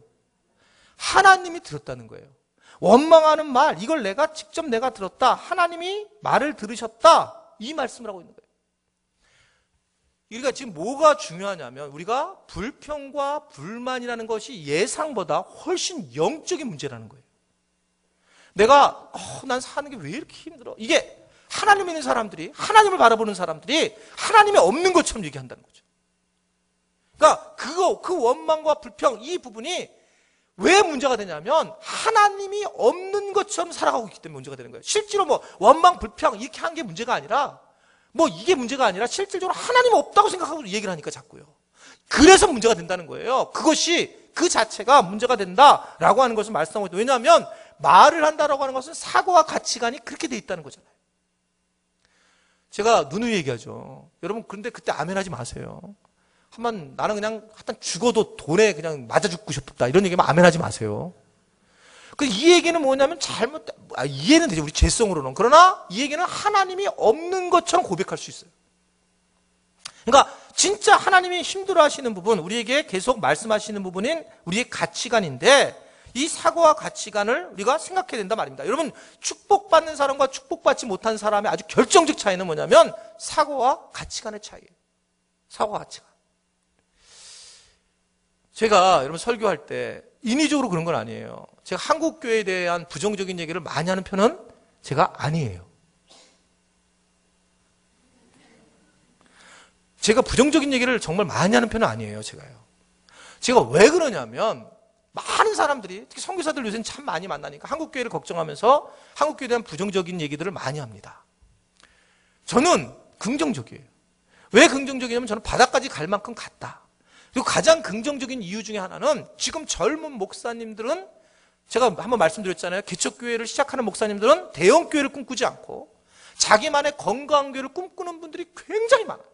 하나님이 들었다는 거예요. 원망하는 말, 이걸 직접 내가 들었다. 하나님이 말을 들으셨다. 이 말씀을 하고 있는 거예요. 우리가 지금 뭐가 중요하냐면 우리가 불평과 불만이라는 것이 예상보다 훨씬 영적인 문제라는 거예요. 내가 난 사는 게 왜 이렇게 힘들어? 이게 하나님 있는 사람들이, 하나님을 바라보는 사람들이 하나님이 없는 것처럼 얘기한다는 거죠. 그러니까 그 원망과 불평, 이 부분이 왜 문제가 되냐면 하나님이 없는 것처럼 살아가고 있기 때문에 문제가 되는 거예요. 실제로 뭐 원망, 불평 이렇게 한 게 문제가 아니라, 뭐 이게 문제가 아니라 실질적으로 하나님 없다고 생각하고 얘기를 하니까 자꾸요. 그래서 문제가 된다는 거예요. 그것이 그 자체가 문제가 된다라고 하는 것을 말씀하고 있다. 왜냐하면 말을 한다라고 하는 것은 사고와 가치관이 그렇게 돼 있다는 거잖아요. 제가 누누이 얘기하죠. 여러분 그런데 그때 아멘 하지 마세요. 한번 나는 그냥 하여튼 죽어도 돈에 그냥 맞아 죽고 싶다 이런 얘기하면 아멘 하지 마세요. 이 얘기는 뭐냐면 이해는 되죠. 우리 죄성으로는. 그러나 이 얘기는 하나님이 없는 것처럼 고백할 수 있어요. 그러니까 진짜 하나님이 힘들어 하시는 부분, 우리에게 계속 말씀하시는 부분인 우리의 가치관인데, 이 사고와 가치관을 우리가 생각해야 된다 말입니다. 여러분, 축복받는 사람과 축복받지 못한 사람의 아주 결정적 차이는 뭐냐면 사고와 가치관의 차이예요. 사고와 가치관. 제가 여러분 설교할 때 인위적으로 그런 건 아니에요. 제가 한국 교회에 대한 부정적인 얘기를 많이 하는 편은 제가 아니에요. 제가 부정적인 얘기를 정말 많이 하는 편은 아니에요. 제가 왜 그러냐면 많은 사람들이, 특히 선교사들 요새는 참 많이 만나니까 한국 교회를 걱정하면서 한국 교회에 대한 부정적인 얘기들을 많이 합니다. 저는 긍정적이에요. 왜 긍정적이냐면 저는 바닥까지 갈 만큼 갔다. 그리고 가장 긍정적인 이유 중에 하나는 지금 젊은 목사님들은, 제가 한번 말씀드렸잖아요. 개척교회를 시작하는 목사님들은 대형교회를 꿈꾸지 않고 자기만의 건강한 교회를 꿈꾸는 분들이 굉장히 많아요.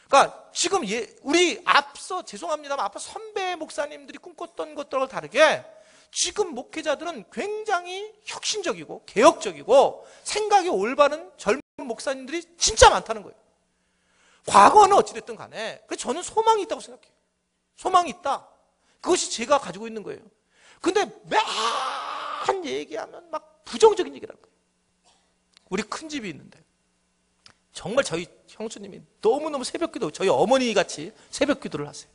그러니까 지금 우리 앞서, 죄송합니다만 앞서 선배 목사님들이 꿈꿨던 것들과 다르게 지금 목회자들은 굉장히 혁신적이고 개혁적이고 생각이 올바른 젊은 목사님들이 진짜 많다는 거예요. 과거는 어찌됐든 간에. 그래서 저는 소망이 있다고 생각해요. 소망이 있다. 그것이 제가 가지고 있는 거예요. 근데 매한 얘기하면 막 부정적인 얘기를 하는 거예요. 우리 큰 집이 있는데 정말 저희 형수님이 너무너무 새벽기도, 저희 어머니 같이 새벽기도를 하세요.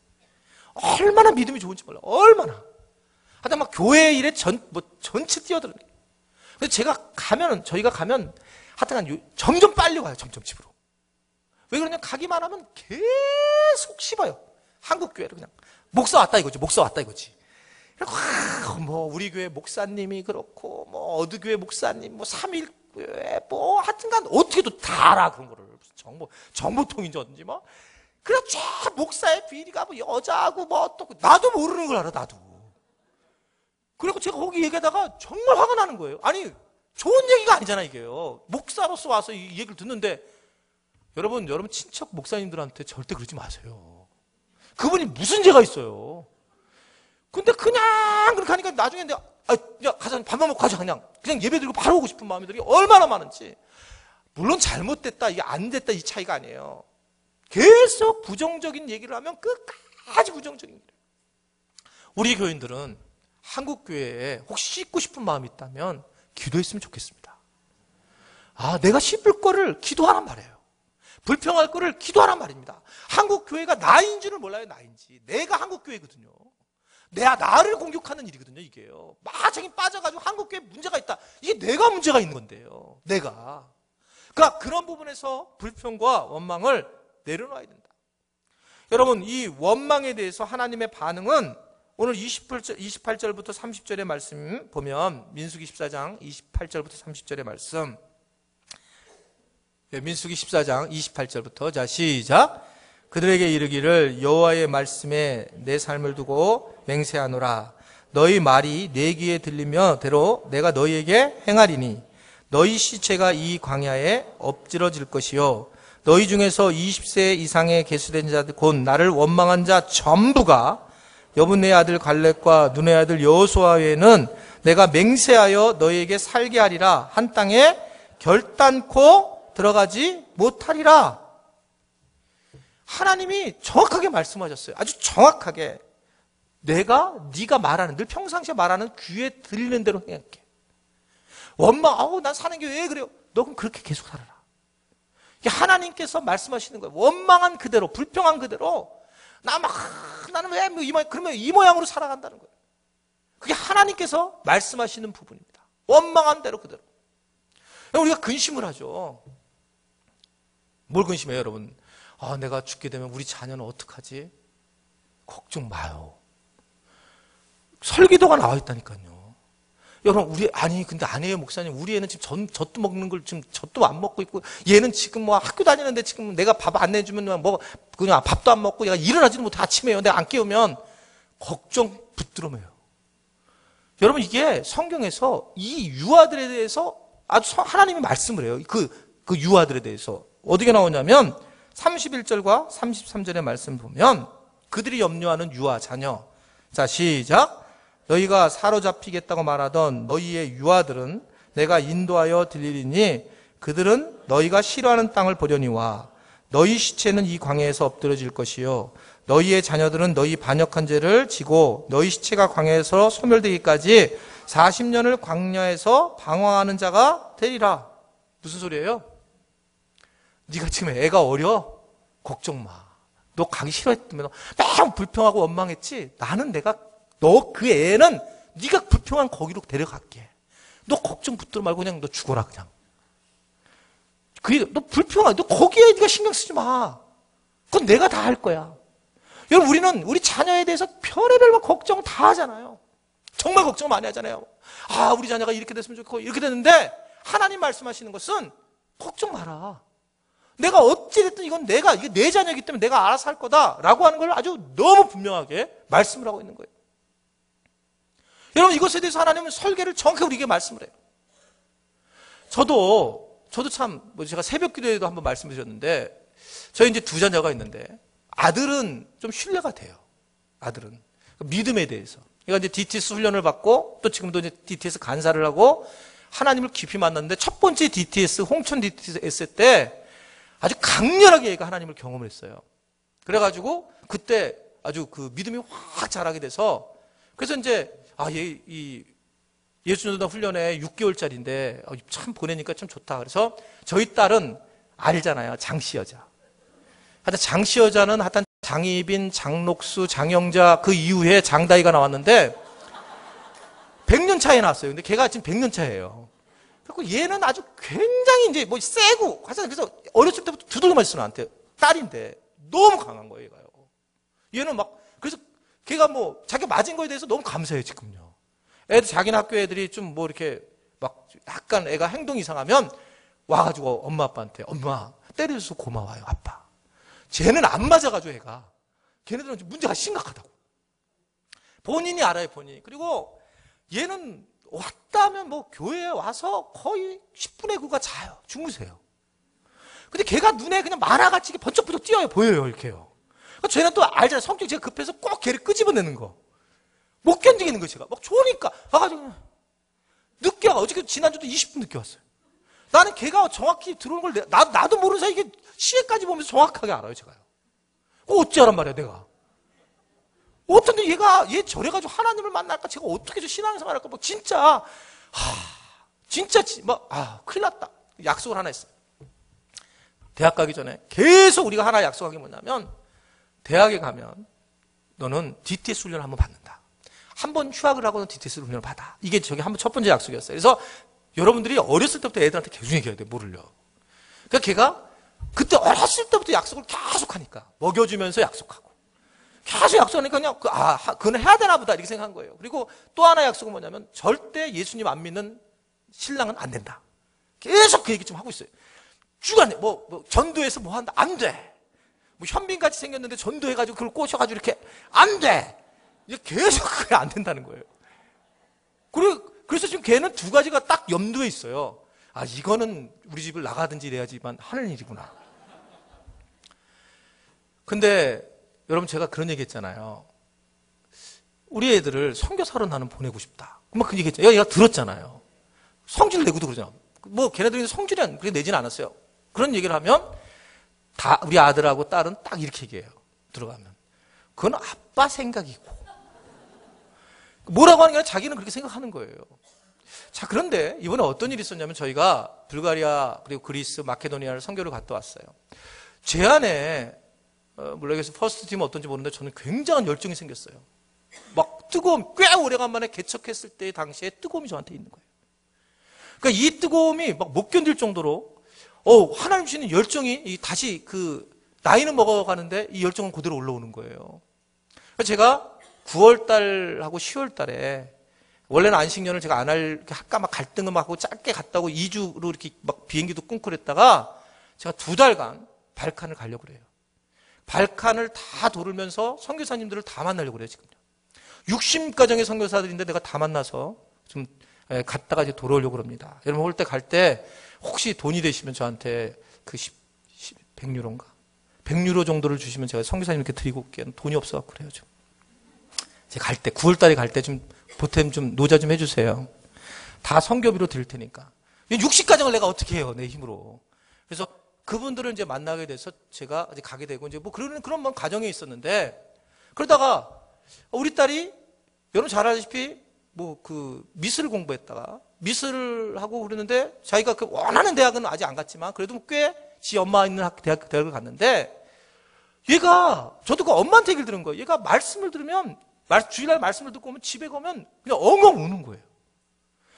얼마나 믿음이 좋은지 몰라요. 얼마나. 하여튼 막 교회 일에 전체 뛰어드는 거예요. 그래서 저희가 가면 하여튼 점점 빨리 와요. 점점 집으로. 왜 그러냐? 가기만 하면 계속 씹어요. 한국 교회를 그냥. 목사 왔다 이거지. 목사 왔다 이거지. 뭐 우리 교회 목사님이 그렇고, 뭐 어느 교회 목사님, 뭐 3일교회, 뭐 하여튼간 어떻게도 다 알아 그런 거를. 정보통인지 어딘지 뭐. 그래 쫙 목사의 비리가 뭐 여자하고 뭐 어떻고, 나도 모르는 걸 알아. 나도. 그리고 제가 거기 얘기하다가 정말 화가 나는 거예요. 아니 좋은 얘기가 아니잖아 이게요. 목사로서 와서 이 얘기를 듣는데, 여러분 친척 목사님들한테 절대 그러지 마세요. 그분이 무슨 죄가 있어요. 근데 그냥 그렇게 하니까 나중에 야 가자, 밥만 먹고 가자. 그냥 예배 드리고 바로 오고 싶은 마음들이 얼마나 많은지. 물론 잘못됐다, 이게 안 됐다 이 차이가 아니에요. 계속 부정적인 얘기를 하면 끝까지 부정적인 얘기를 해요. 우리 교인들은 한국 교회에 혹시 씻고 싶은 마음이 있다면 기도했으면 좋겠습니다. 내가 씹을 거를 기도하란 말이에요. 불평할 거를 기도하란 말입니다. 한국 교회가 나인 줄을 몰라요. 나인지. 내가 한국 교회거든요. 나를 공격하는 일이거든요. 이게요. 자기 빠져가지고 한국 교회에 문제가 있다. 이게 내가 문제가 있는 건데요. 내가. 그러니까 그런 부분에서 불평과 원망을 내려놔야 된다. 여러분, 이 원망에 대해서 하나님의 반응은 오늘 28절부터 30절의 말씀 보면, 민수기 14장 28절부터 30절의 말씀, 민수기 14장 28절부터, 자 시작. 그들에게 이르기를 여호와의 말씀에 내 삶을 두고 맹세하노라. 너희 말이 내 귀에 들리며 대로 내가 너희에게 행하리니 너희 시체가 이 광야에 엎질러질 것이요 너희 중에서 20세 이상의 계수된 자들 곧 나를 원망한 자 전부가 여분의 아들 갈렙과 눈의 아들 여호수아 외에는 내가 맹세하여 너희에게 살게 하리라. 한 땅에 결단코 들어가지 못하리라. 하나님이 정확하게 말씀하셨어요. 아주 정확하게. 네가 말하는, 늘 평상시에 말하는 귀에 들리는 대로 행할게. 원망, 난 사는 게 왜 그래요? 너 그럼 그렇게 계속 살아라. 이게 하나님께서 말씀하시는 거예요. 원망한 그대로, 불평한 그대로, 나는 왜 그러면 이 모양으로 살아간다는 거예요. 그게 하나님께서 말씀하시는 부분입니다. 원망한 대로 그대로. 우리가 근심을 하죠. 뭘 근심해요, 여러분? 아, 내가 죽게 되면 우리 자녀는 어떡하지? 걱정 마요. 설기도가 나와 있다니까요. 여러분, 근데 아니에요, 목사님. 우리 애는 지금 젖도 먹는 걸 지금 젖도 안 먹고 있고, 얘는 지금 뭐 학교 다니는데 지금 내가 밥 안 내주면 뭐, 그냥 밥도 안 먹고 얘가 일어나지도 못해 아침에요. 내가 안 깨우면 걱정 붙들어매요. 여러분, 이게 성경에서 이 유아들에 대해서 아주 하나님이 말씀을 해요. 그 유아들에 대해서. 어떻게 나오냐면, 31절과 33절의 말씀 보면, 그들이 염려하는 유아, 자녀. 자, 시작. 너희가 사로잡히겠다고 말하던 너희의 유아들은 내가 인도하여 들리리니 그들은 너희가 싫어하는 땅을 보려니와 너희 시체는 이 광야에서 엎드려질 것이요 너희의 자녀들은 너희 반역한 죄를 지고 너희 시체가 광야에서 소멸되기까지 40년을 광야에서 방황하는 자가 되리라. 무슨 소리예요? 네가 지금 애가 어려? 걱정 마. 너 가기 싫어했다면 너무 불평하고 원망했지? 나는 너 그 애는 네가 불평한 거기로 데려갈게. 너 걱정 붙들어 말고 그냥 너 죽어라 그냥. 너 불평하. 너 거기에 네가 신경 쓰지 마. 그건 내가 다 할 거야. 여러분 우리는 우리 자녀에 대해서 별의별 막 걱정 다 하잖아요. 정말 걱정 많이 하잖아요. 아 우리 자녀가 이렇게 됐으면 좋겠고 이렇게 됐는데 하나님 말씀하시는 것은 걱정 마라. 내가 어찌됐든 이게 내 자녀이기 때문에 내가 알아서 할 거다라고 하는 걸 아주 너무 분명하게 말씀을 하고 있는 거예요. 여러분 이것에 대해서 하나님은 설계를 정확히 우리에게 말씀을 해요. 저도 참 제가 새벽 기도에도 한번 말씀드렸는데 저희 이제 두 자녀가 있는데 아들은 좀 신뢰가 돼요. 아들은 믿음에 대해서. 그러니까 이제 DTS 훈련을 받고 또 지금도 이제 DTS 간사를 하고 하나님을 깊이 만났는데 첫 번째 DTS 홍천 DTS 때 아주 강렬하게 얘가 하나님을 경험을 했어요. 그래가지고 그때 아주 그 믿음이 확 자라게 돼서 그래서 이제 이 예수전도단 훈련에 6개월짜리인데 참 보내니까 참 좋다. 그래서 저희 딸은 알잖아요. 장씨 여자. 하여튼 장씨 여자는 하여튼 장희빈, 장록수, 장영자 그 이후에 장다희가 나왔는데 100년 차에 나왔어요. 근데 걔가 지금 100년 차예요. 그리고 얘는 아주 굉장히 이제 뭐 세고 하여튼 그래서 어렸을 때부터 두들겨 맞았어 나한테. 딸인데 너무 강한 거예요, 얘가요. 얘는 막 그래서 걔가 뭐 자기 맞은 거에 대해서 너무 감사해요, 지금요. 애들 자기네 학교 애들이 좀 뭐 이렇게 막 약간 애가 행동 이상하면 와가지고 엄마 아빠한테 엄마 때려줘서 고마워요, 아빠. 쟤는 안 맞아가지고 애가 걔네들은 문제가 심각하다고. 본인이 알아요, 본인이. 그리고 얘는 왔다면 뭐 교회에 와서 거의 10분의 9가 자요, 주무세요. 근데 걔가 눈에 그냥 만화같이 번쩍번쩍 뛰어요, 보여요, 이렇게요. 쟤는 또 알잖아요. 성격이 제가 급해서 꼭 걔를 끄집어내는 거. 못 견디겠는 거예요, 제가. 막 좋으니까. 와가지고, 늦게 와. 어저께 지난주도 20분 늦게 왔어요. 나는 걔가 정확히 들어오는 걸, 나도 모르는 사이에 이게 시계까지 보면서 정확하게 알아요, 제가요. 어찌하란 말이야, 내가. 어쩐데 얘 저래가지고 하나님을 만날까? 제가 어떻게 저 신앙생활 할까? 뭐, 진짜, 큰일 났다. 약속을 하나 했어요. 대학 가기 전에 계속 우리가 하나 약속한 게 뭐냐면, 대학에 가면 너는 DTS 훈련을 한번 받는다. 한번 휴학을 하고는 DTS 훈련을 받아. 이게 저기 한번 첫 번째 약속이었어요. 그래서 여러분들이 어렸을 때부터 애들한테 계속 얘기해야 돼. 모를려. 그러니까 걔가 그때 어렸을 때부터 약속을 계속 하니까 먹여주면서 약속하고 계속 약속하니까 그냥 그건 해야 되나 보다 이렇게 생각한 거예요. 그리고 또 하나 약속은 뭐냐면 절대 예수님 안 믿는 신랑은 안 된다. 계속 그 얘기 좀 하고 있어요. 쭉 안 돼. 전도해서 뭐 한다. 안 돼. 뭐 현빈같이 생겼는데 전도해가지고 그걸 꼬셔가지고 이렇게 안 돼. 이제 계속 그게 안 된다는 거예요. 그래서 지금 걔는 두 가지가 딱 염두에 있어요. 이거는 우리 집을 나가든지 이래야지만 하는 일이구나. 근데 여러분 제가 그런 얘기 했잖아요. 우리 애들을 선교사로 나는 보내고 싶다. 막 그 얘기 했잖아요. 얘가 들었잖아요. 성질 내고도 그러잖아. 뭐 걔네들이 성질이 그렇게 내지는 않았어요. 그런 얘기를 하면 다 우리 아들하고 딸은 딱 이렇게 얘기해요. 들어가면. 그건 아빠 생각이고. 뭐라고 하는 게 아니라 자기는 그렇게 생각하는 거예요. 자, 그런데 이번에 어떤 일이 있었냐면 저희가 불가리아 그리고 그리스, 마케도니아를 선교를 갔다 왔어요. 제 안에 물론 여기서 퍼스트 팀은 어떤지 모르는데 저는 굉장한 열정이 생겼어요. 막 뜨거움, 꽤 오래간만에 개척했을 때 당시에 뜨거움이 저한테 있는 거예요. 그러니까 이 뜨거움이 막 못 견딜 정도로 하나님 주시는 열정이 다시 나이는 먹어가는데 이 열정은 그대로 올라오는 거예요. 그래서 제가 9월 달하고 10월 달에 원래는 안식년을 제가 안 할까 막 갈등을 막 하고 짧게 갔다 오고 2주로 이렇게 막 비행기도 끊고 그랬다가 제가 2달간 발칸을 가려고 그래요. 발칸을 다 돌으면서 선교사님들을 다 만나려고 그래요, 지금. 60가정의 선교사들인데 내가 다 만나서 좀 갔다가 이제 돌아오려고 합니다. 여러분 올 때 갈 때 혹시 돈이 되시면 저한테 100유로인가? 100유로 정도를 주시면 제가 선교사님께 드리고 올게요. 돈이 없어갖고 그래요, 좀. 제가 갈 때, 9월 달에 갈 때 좀 보탬 좀 노자 좀 해주세요. 다 선교비로 드릴 테니까. 60가정을 내가 어떻게 해요, 내 힘으로. 그래서 그분들을 이제 만나게 돼서 제가 이제 가게 되고 이제 뭐 그런 과정이 있었는데 그러다가 우리 딸이 여러분 잘 아시다시피 미술을 공부했다가 미술을 하고 그러는데 자기가 원하는 대학은 아직 안 갔지만 그래도 꽤 지 엄마 있는 대학을 갔는데 얘가 저도 그 엄마한테 얘기를 들은 거예요. 얘가 말씀을 들으면 주일날 말씀을 듣고 오면 집에 가면 그냥 엉엉 우는 거예요.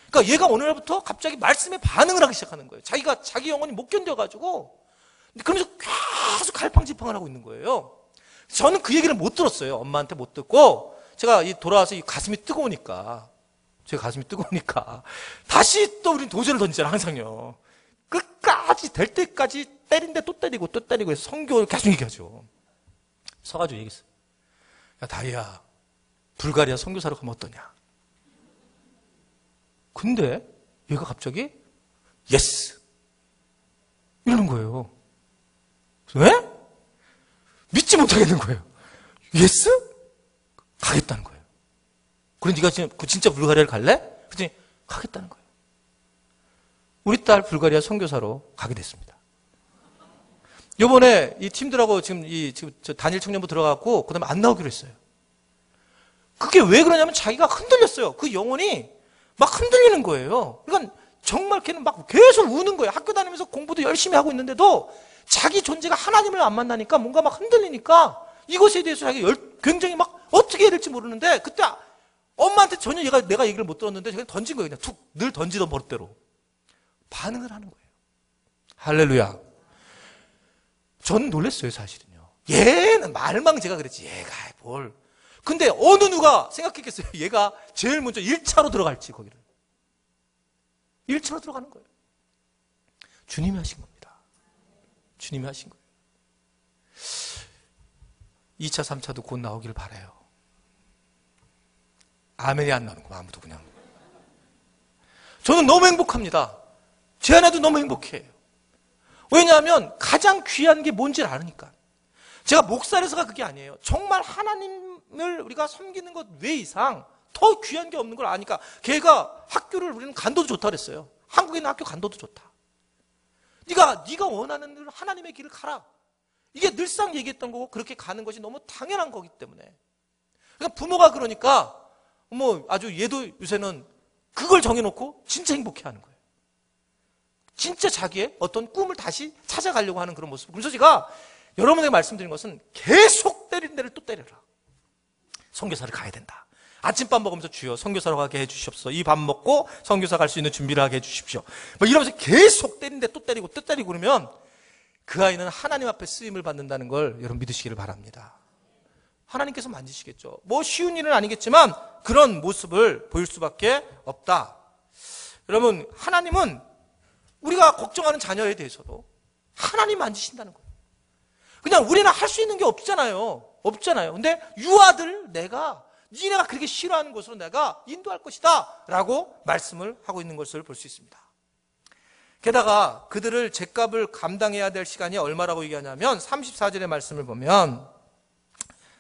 그러니까 얘가 어느 날부터 갑자기 말씀에 반응을 하기 시작하는 거예요. 자기 영혼이 못 견뎌가지고 그러면서 계속 갈팡질팡을 하고 있는 거예요. 저는 그 얘기를 못 들었어요. 엄마한테 못 듣고 제가 돌아와서 이 가슴이 뜨거우니까 제 가슴이 뜨거우니까 다시 또 우린 도전을 던지잖아요. 항상요. 끝까지 될 때까지 때린데 또 때리고 또 때리고 해서 선교를 계속 얘기하죠. 서가지고 얘기했어요. 야 다희야, 불가리아 선교사로 가면 어떠냐. 근데 얘가 갑자기 예스 이러는 거예요. 왜? 믿지 못하겠는 거예요. 예스? 가겠다는 거예요. 그래 네가 지금 진짜 불가리아를 갈래? 그랬더니 가겠다는 거예요. 우리 딸 불가리아 선교사로 가게 됐습니다. 요번에 이 팀들하고 지금 저 단일 청년부 들어갔고 그다음에 안 나오기로 했어요. 그게 왜 그러냐면 자기가 흔들렸어요. 그 영혼이 막 흔들리는 거예요. 그러니까 정말 걔는 막 계속 우는 거예요. 학교 다니면서 공부도 열심히 하고 있는데도 자기 존재가 하나님을 안 만나니까 뭔가 막 흔들리니까 이것에 대해서 자기가 굉장히 막 어떻게 해야 될지 모르는데 그때 엄마한테 전혀 내가 얘기를 못 들었는데 제가 던진 거예요. 그냥 툭 늘 던지던 버릇대로 반응을 하는 거예요. 할렐루야. 저는 놀랐어요, 사실은요. 얘는 말망 제가 그랬지. 얘가 뭘. 근데 어느 누가 생각했겠어요. 얘가 제일 먼저 1차로 들어갈지 거기를. 1차로 들어가는 거예요. 주님이 하신 겁니다. 주님이 하신 거예요. 2차, 3차도 곧 나오길 바라요. 아멘이 안 나오는 거 아무도 그냥. 저는 너무 행복합니다. 제 안에도 너무 행복해요. 왜냐하면 가장 귀한 게 뭔지를 아니까. 제가 목살에서가 그게 아니에요. 정말 하나님을 우리가 섬기는 것 외 이상 더 귀한 게 없는 걸 아니까. 걔가 학교를 우리는 간도도 좋다 그랬어요. 한국에 있는 학교 간도도 좋다. 네가 원하는 대로 하나님의 길을 가라. 이게 늘상 얘기했던 거고 그렇게 가는 것이 너무 당연한 거기 때문에. 그러니까 부모가 그러니까 아주 얘도 요새는 그걸 정해놓고 진짜 행복해하는 거예요. 진짜 자기의 어떤 꿈을 다시 찾아가려고 하는 그런 모습. 그래서 제가 여러분에게 말씀드린 것은 계속 때리는 데를 또 때려라. 선교사를 가야 된다. 아침밥 먹으면서 주여 선교사로 가게 해주시옵소서. 이 밥 먹고 선교사 갈 수 있는 준비를 하게 해주십시오. 이러면서 계속 때리는 데 또 때리고 또 때리고 그러면 그 아이는 하나님 앞에 쓰임을 받는다는 걸 여러분 믿으시기를 바랍니다. 하나님께서 만지시겠죠. 쉬운 일은 아니겠지만 그런 모습을 보일 수밖에 없다. 여러분 하나님은 우리가 걱정하는 자녀에 대해서도 하나님 만지신다는 거예요. 그냥 우리는 할 수 있는 게 없잖아요. 근데 유아들 니네가 그렇게 싫어하는 곳으로 내가 인도할 것이다 라고 말씀을 하고 있는 것을 볼 수 있습니다. 게다가 그들을 죗값을 감당해야 될 시간이 얼마라고 얘기하냐면 34절의 말씀을 보면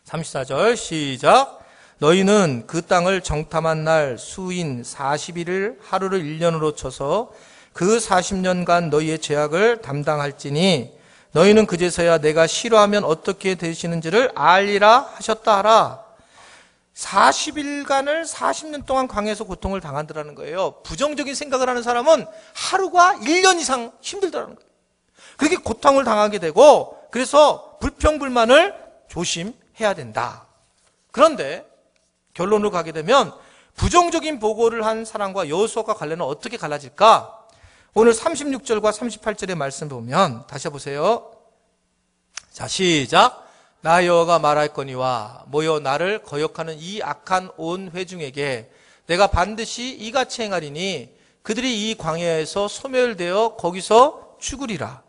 34절 시작. 너희는 그 땅을 정탐한 날 수인 40일을 하루를 1년으로 쳐서 그 40년간 너희의 죄악을 담당할지니 너희는 그제서야 내가 싫어하면 어떻게 되시는지를 알리라 하셨다 하라. 40일간을 40년 동안 광야에서 고통을 당하더라는 거예요. 부정적인 생각을 하는 사람은 하루가 1년 이상 힘들더라는 거예요. 그렇게 고통을 당하게 되고 그래서 불평불만을 조심해야 된다. 그런데 결론으로 가게 되면 부정적인 보고를 한 사람과 여호수아과 갈렙은 어떻게 갈라질까? 오늘 36절과 38절의 말씀 보면 다시 해보세요. 자, 시작. 나 여호와가 말할거니와 모여 나를 거역하는 이 악한 온 회중에게 내가 반드시 이같이 행하리니 그들이 이 광야에서 소멸되어 거기서 죽으리라.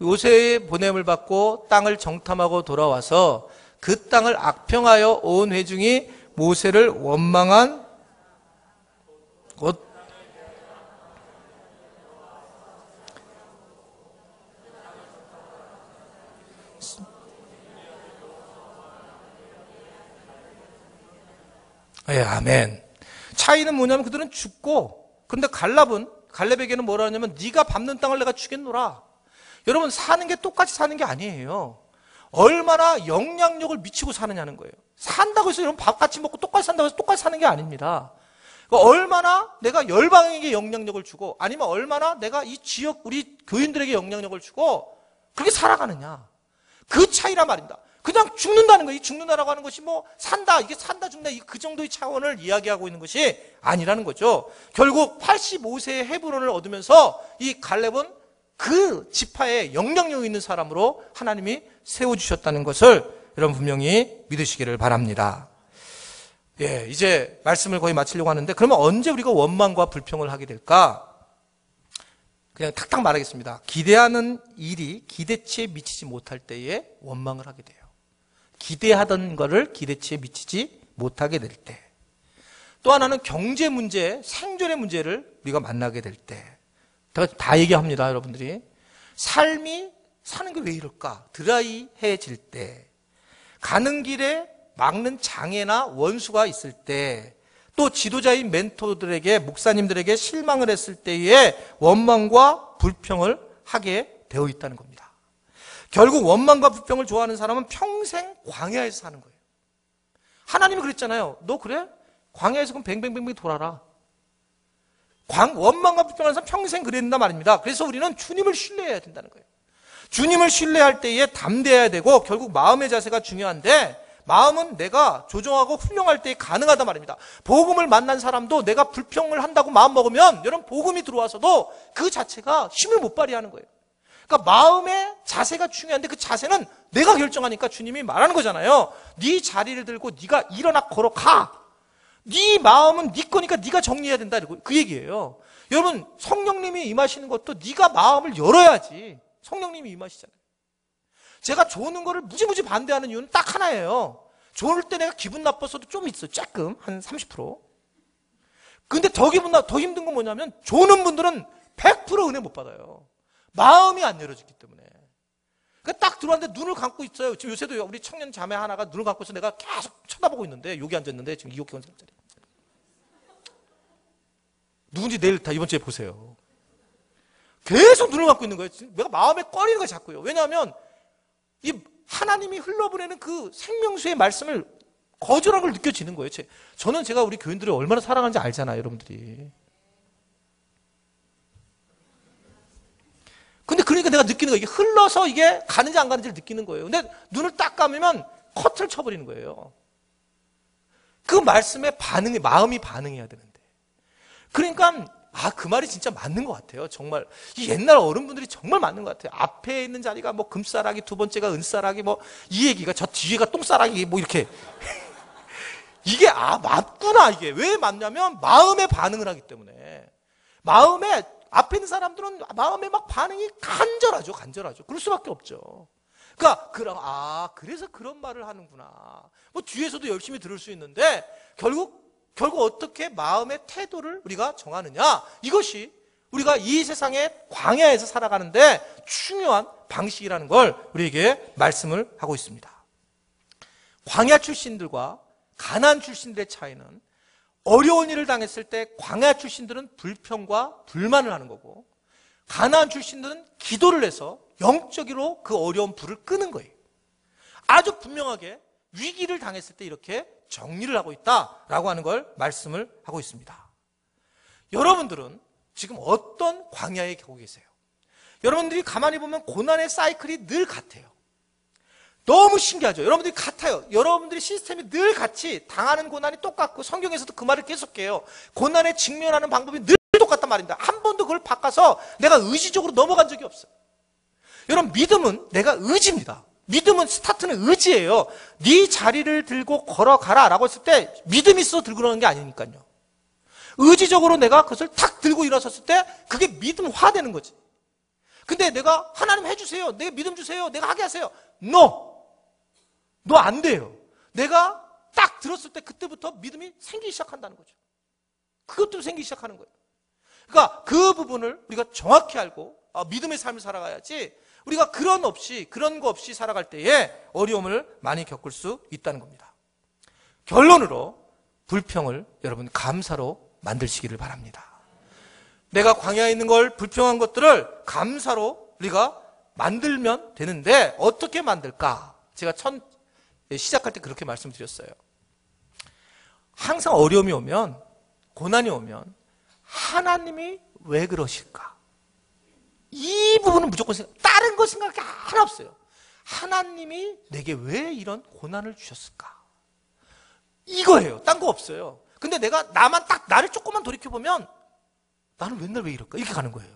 요새의 보냄을 받고 땅을 정탐하고 돌아와서 그 땅을 악평하여 온 회중이 모세를 원망한 것. 예, 아멘. 차이는 뭐냐면 그들은 죽고, 그런데 갈렙에게는 뭐라 하냐면 네가 밟는 땅을 내가 주겠노라. 여러분, 사는 게 똑같이 사는 게 아니에요. 얼마나 영향력을 미치고 사느냐는 거예요. 산다고 해서 여러분 밥 같이 먹고 똑같이 산다고 해서 똑같이 사는 게 아닙니다. 그러니까 얼마나 내가 열방에게 영향력을 주고, 아니면 얼마나 내가 이 지역 우리 교인들에게 영향력을 주고 그렇게 살아가느냐, 그 차이란 말입니다. 그냥 죽는다는 거예요. 이 죽는다라고 하는 것이 뭐 산다, 이게 산다 죽는다, 그 정도의 차원을 이야기하고 있는 것이 아니라는 거죠. 결국 85세의 헤브론을 얻으면서 이 갈렙은 그 지파에 영향력 있는 사람으로 하나님이 세워주셨다는 것을 여러분 분명히 믿으시기를 바랍니다. 예, 이제 말씀을 거의 마치려고 하는데, 그러면 언제 우리가 원망과 불평을 하게 될까? 그냥 탁탁 말하겠습니다. 기대하는 일이 기대치에 미치지 못할 때에 원망을 하게 돼요. 기대하던 거를 기대치에 미치지 못하게 될 때. 또 하나는 경제 문제, 생존의 문제를 우리가 만나게 될 때. 다 얘기합니다, 여러분들이. 삶이 사는 게 왜 이럴까? 드라이해질 때. 가는 길에 막는 장애나 원수가 있을 때, 또 지도자인 멘토들에게, 목사님들에게 실망을 했을 때에 원망과 불평을 하게 되어 있다는 겁니다. 결국 원망과 불평을 좋아하는 사람은 평생 광야에서 사는 거예요. 하나님이 그랬잖아요. 너 그래? 광야에서 그럼 뱅뱅뱅뱅 돌아라. 원망과 불평하는 사람 평생 그래야 된단 말입니다. 그래서 우리는 주님을 신뢰해야 된다는 거예요. 주님을 신뢰할 때에 담대해야 되고, 결국 마음의 자세가 중요한데, 마음은 내가 조정하고 훈령할 때 가능하단 말입니다. 복음을 만난 사람도 내가 불평을 한다고 마음 먹으면, 여러분 복음이 들어와서도 그 자체가 힘을 못 발휘하는 거예요. 그러니까 마음의 자세가 중요한데, 그 자세는 내가 결정하니까 주님이 말하는 거잖아요. 네 자리를 들고 네가 일어나 걸어가. 네 마음은 네 거니까 네가 정리해야 된다, 그 얘기예요. 여러분, 성령님이 임하시는 것도 네가 마음을 열어야지 성령님이 임하시잖아요. 제가 조는 거를 무지무지 반대하는 이유는 딱 하나예요. 조를 때 내가 기분 나빠서도 좀 있어, 조금, 한 30%. 근데 더 힘든 건 뭐냐면, 조는 분들은 100% 은혜 못 받아요. 마음이 안 열어지기 때문에. 그러니까 딱 들어왔는데 눈을 감고 있어요. 지금 요새도 우리 청년 자매 하나가 눈을 감고 있어서 내가 계속 쳐다보고 있는데, 여기 앉았는데 지금 2억 개원생짜리. 누군지 내일 다 이번 주에 보세요. 계속 눈을 감고 있는 거예요. 내가 마음에 꺼리는 거예요, 자꾸요. 왜냐하면 이 하나님이 흘러보내는 그 생명수의 말씀을 거절한 걸 느껴지는 거예요. 저는 제가 우리 교인들을 얼마나 사랑하는지 알잖아요, 여러분들이. 근데 그러니까 내가 느끼는 거예요. 이게 흘러서 이게 가는지 안 가는지를 느끼는 거예요. 근데 눈을 딱 감으면 커트를 쳐버리는 거예요. 그 말씀에 마음이 반응해야 되는데. 그러니까 그 말이 진짜 맞는 것 같아요. 정말 이 옛날 어른분들이 정말 맞는 것 같아요. 앞에 있는 자리가 뭐 금싸라기, 두 번째가 은싸라기, 뭐 이 얘기가 저 뒤에가 똥싸라기, 뭐 이렇게 이게 맞구나. 이게 왜 맞냐면 마음에 반응을 하기 때문에. 마음에 앞에 있는 사람들은 마음에 막 반응이 간절하죠. 그럴 수밖에 없죠. 그러니까 그래서 그런 말을 하는구나. 뭐 뒤에서도 열심히 들을 수 있는데 결국 어떻게 마음의 태도를 우리가 정하느냐, 이것이 우리가 이 세상의 광야에서 살아가는데 중요한 방식이라는 걸 우리에게 말씀을 하고 있습니다. 광야 출신들과 가나안 출신들의 차이는, 어려운 일을 당했을 때 광야 출신들은 불평과 불만을 하는 거고, 가나안 출신들은 기도를 해서 영적으로 그 어려운 불을 끄는 거예요. 아주 분명하게 위기를 당했을 때 이렇게 정리를 하고 있다라고 하는 걸 말씀을 하고 있습니다. 여러분들은 지금 어떤 광야에 겪고 계세요? 여러분들이 가만히 보면 고난의 사이클이 늘 같아요. 너무 신기하죠. 여러분들이 같아요. 여러분들이 시스템이 늘 같이 당하는 고난이 똑같고 성경에서도 그 말을 계속해요. 고난에 직면하는 방법이 늘 똑같단 말입니다. 한 번도 그걸 바꿔서 내가 의지적으로 넘어간 적이 없어요. 여러분, 믿음은 내가 의지입니다. 믿음은 스타트는 의지예요. 네 자리를 들고 걸어가라 라고 했을 때 믿음이 있어서 들고 그러는 게 아니니까요. 의지적으로 내가 그것을 탁 들고 일어섰을 때 그게 믿음화되는 거지. 근데 내가 하나님 해주세요. 내가 믿음 주세요. 내가 하게 하세요. No! 너 안 돼요. 내가 딱 들었을 때 그때부터 믿음이 생기기 시작한다는 거죠. 그것도 생기기 시작하는 거예요. 그러니까 그 부분을 우리가 정확히 알고 믿음의 삶을 살아가야지 우리가 그런 거 없이 살아갈 때에 어려움을 많이 겪을 수 있다는 겁니다. 결론으로 불평을 여러분 감사로 만드시기를 바랍니다. 내가 광야에 있는 걸 불평한 것들을 감사로 우리가 만들면 되는데 어떻게 만들까? 제가 시작할 때 그렇게 말씀드렸어요. 항상 어려움이 오면, 고난이 오면 하나님이 왜 그러실까? 이 부분은 무조건 다른 거 생각할 게 하나 없어요. 하나님이 내게 왜 이런 고난을 주셨을까? 이거예요. 딴 거 없어요. 근데 나를 조금만 돌이켜보면 나는 맨날 왜 이럴까? 이렇게 가는 거예요.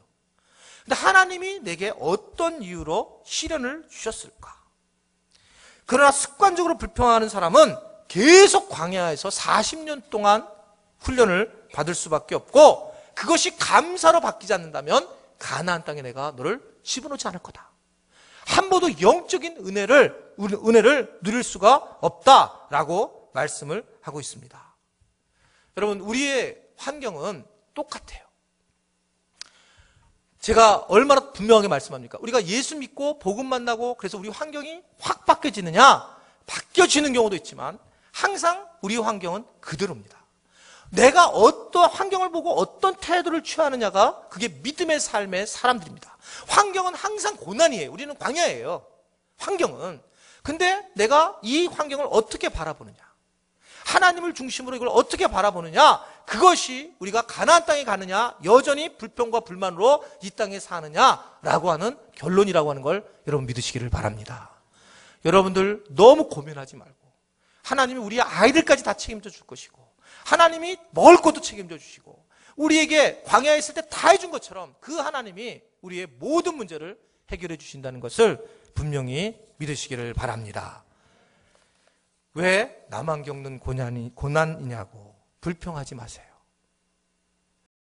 근데 하나님이 내게 어떤 이유로 시련을 주셨을까? 그러나 습관적으로 불평하는 사람은 계속 광야에서 40년 동안 훈련을 받을 수밖에 없고 그것이 감사로 바뀌지 않는다면 가나안 땅에 내가 너를 집어넣지 않을 거다. 한 번도 영적인 은혜를 누릴 수가 없다라고 말씀을 하고 있습니다. 여러분, 우리의 환경은 똑같아요. 제가 얼마나 분명하게 말씀합니까? 우리가 예수 믿고 복음 만나고 그래서 우리 환경이 확 바뀌어지느냐? 바뀌어지는 경우도 있지만 항상 우리 환경은 그대로입니다. 내가 어떤 환경을 보고 어떤 태도를 취하느냐가 그게 믿음의 삶의 사람들입니다. 환경은 항상 고난이에요. 우리는 광야예요. 환경은. 근데 내가 이 환경을 어떻게 바라보느냐? 하나님을 중심으로 이걸 어떻게 바라보느냐? 그것이 우리가 가나안 땅에 가느냐, 여전히 불평과 불만으로 이 땅에 사느냐라고 하는 결론이라고 하는 걸 여러분 믿으시기를 바랍니다. 여러분들 너무 고민하지 말고 하나님이 우리의 아이들까지 다 책임져 줄 것이고 하나님이 먹을 것도 책임져 주시고 우리에게 광야에 있을 때 다 해준 것처럼 그 하나님이 우리의 모든 문제를 해결해 주신다는 것을 분명히 믿으시기를 바랍니다. 왜 나만 겪는 고난이냐고 불평하지 마세요.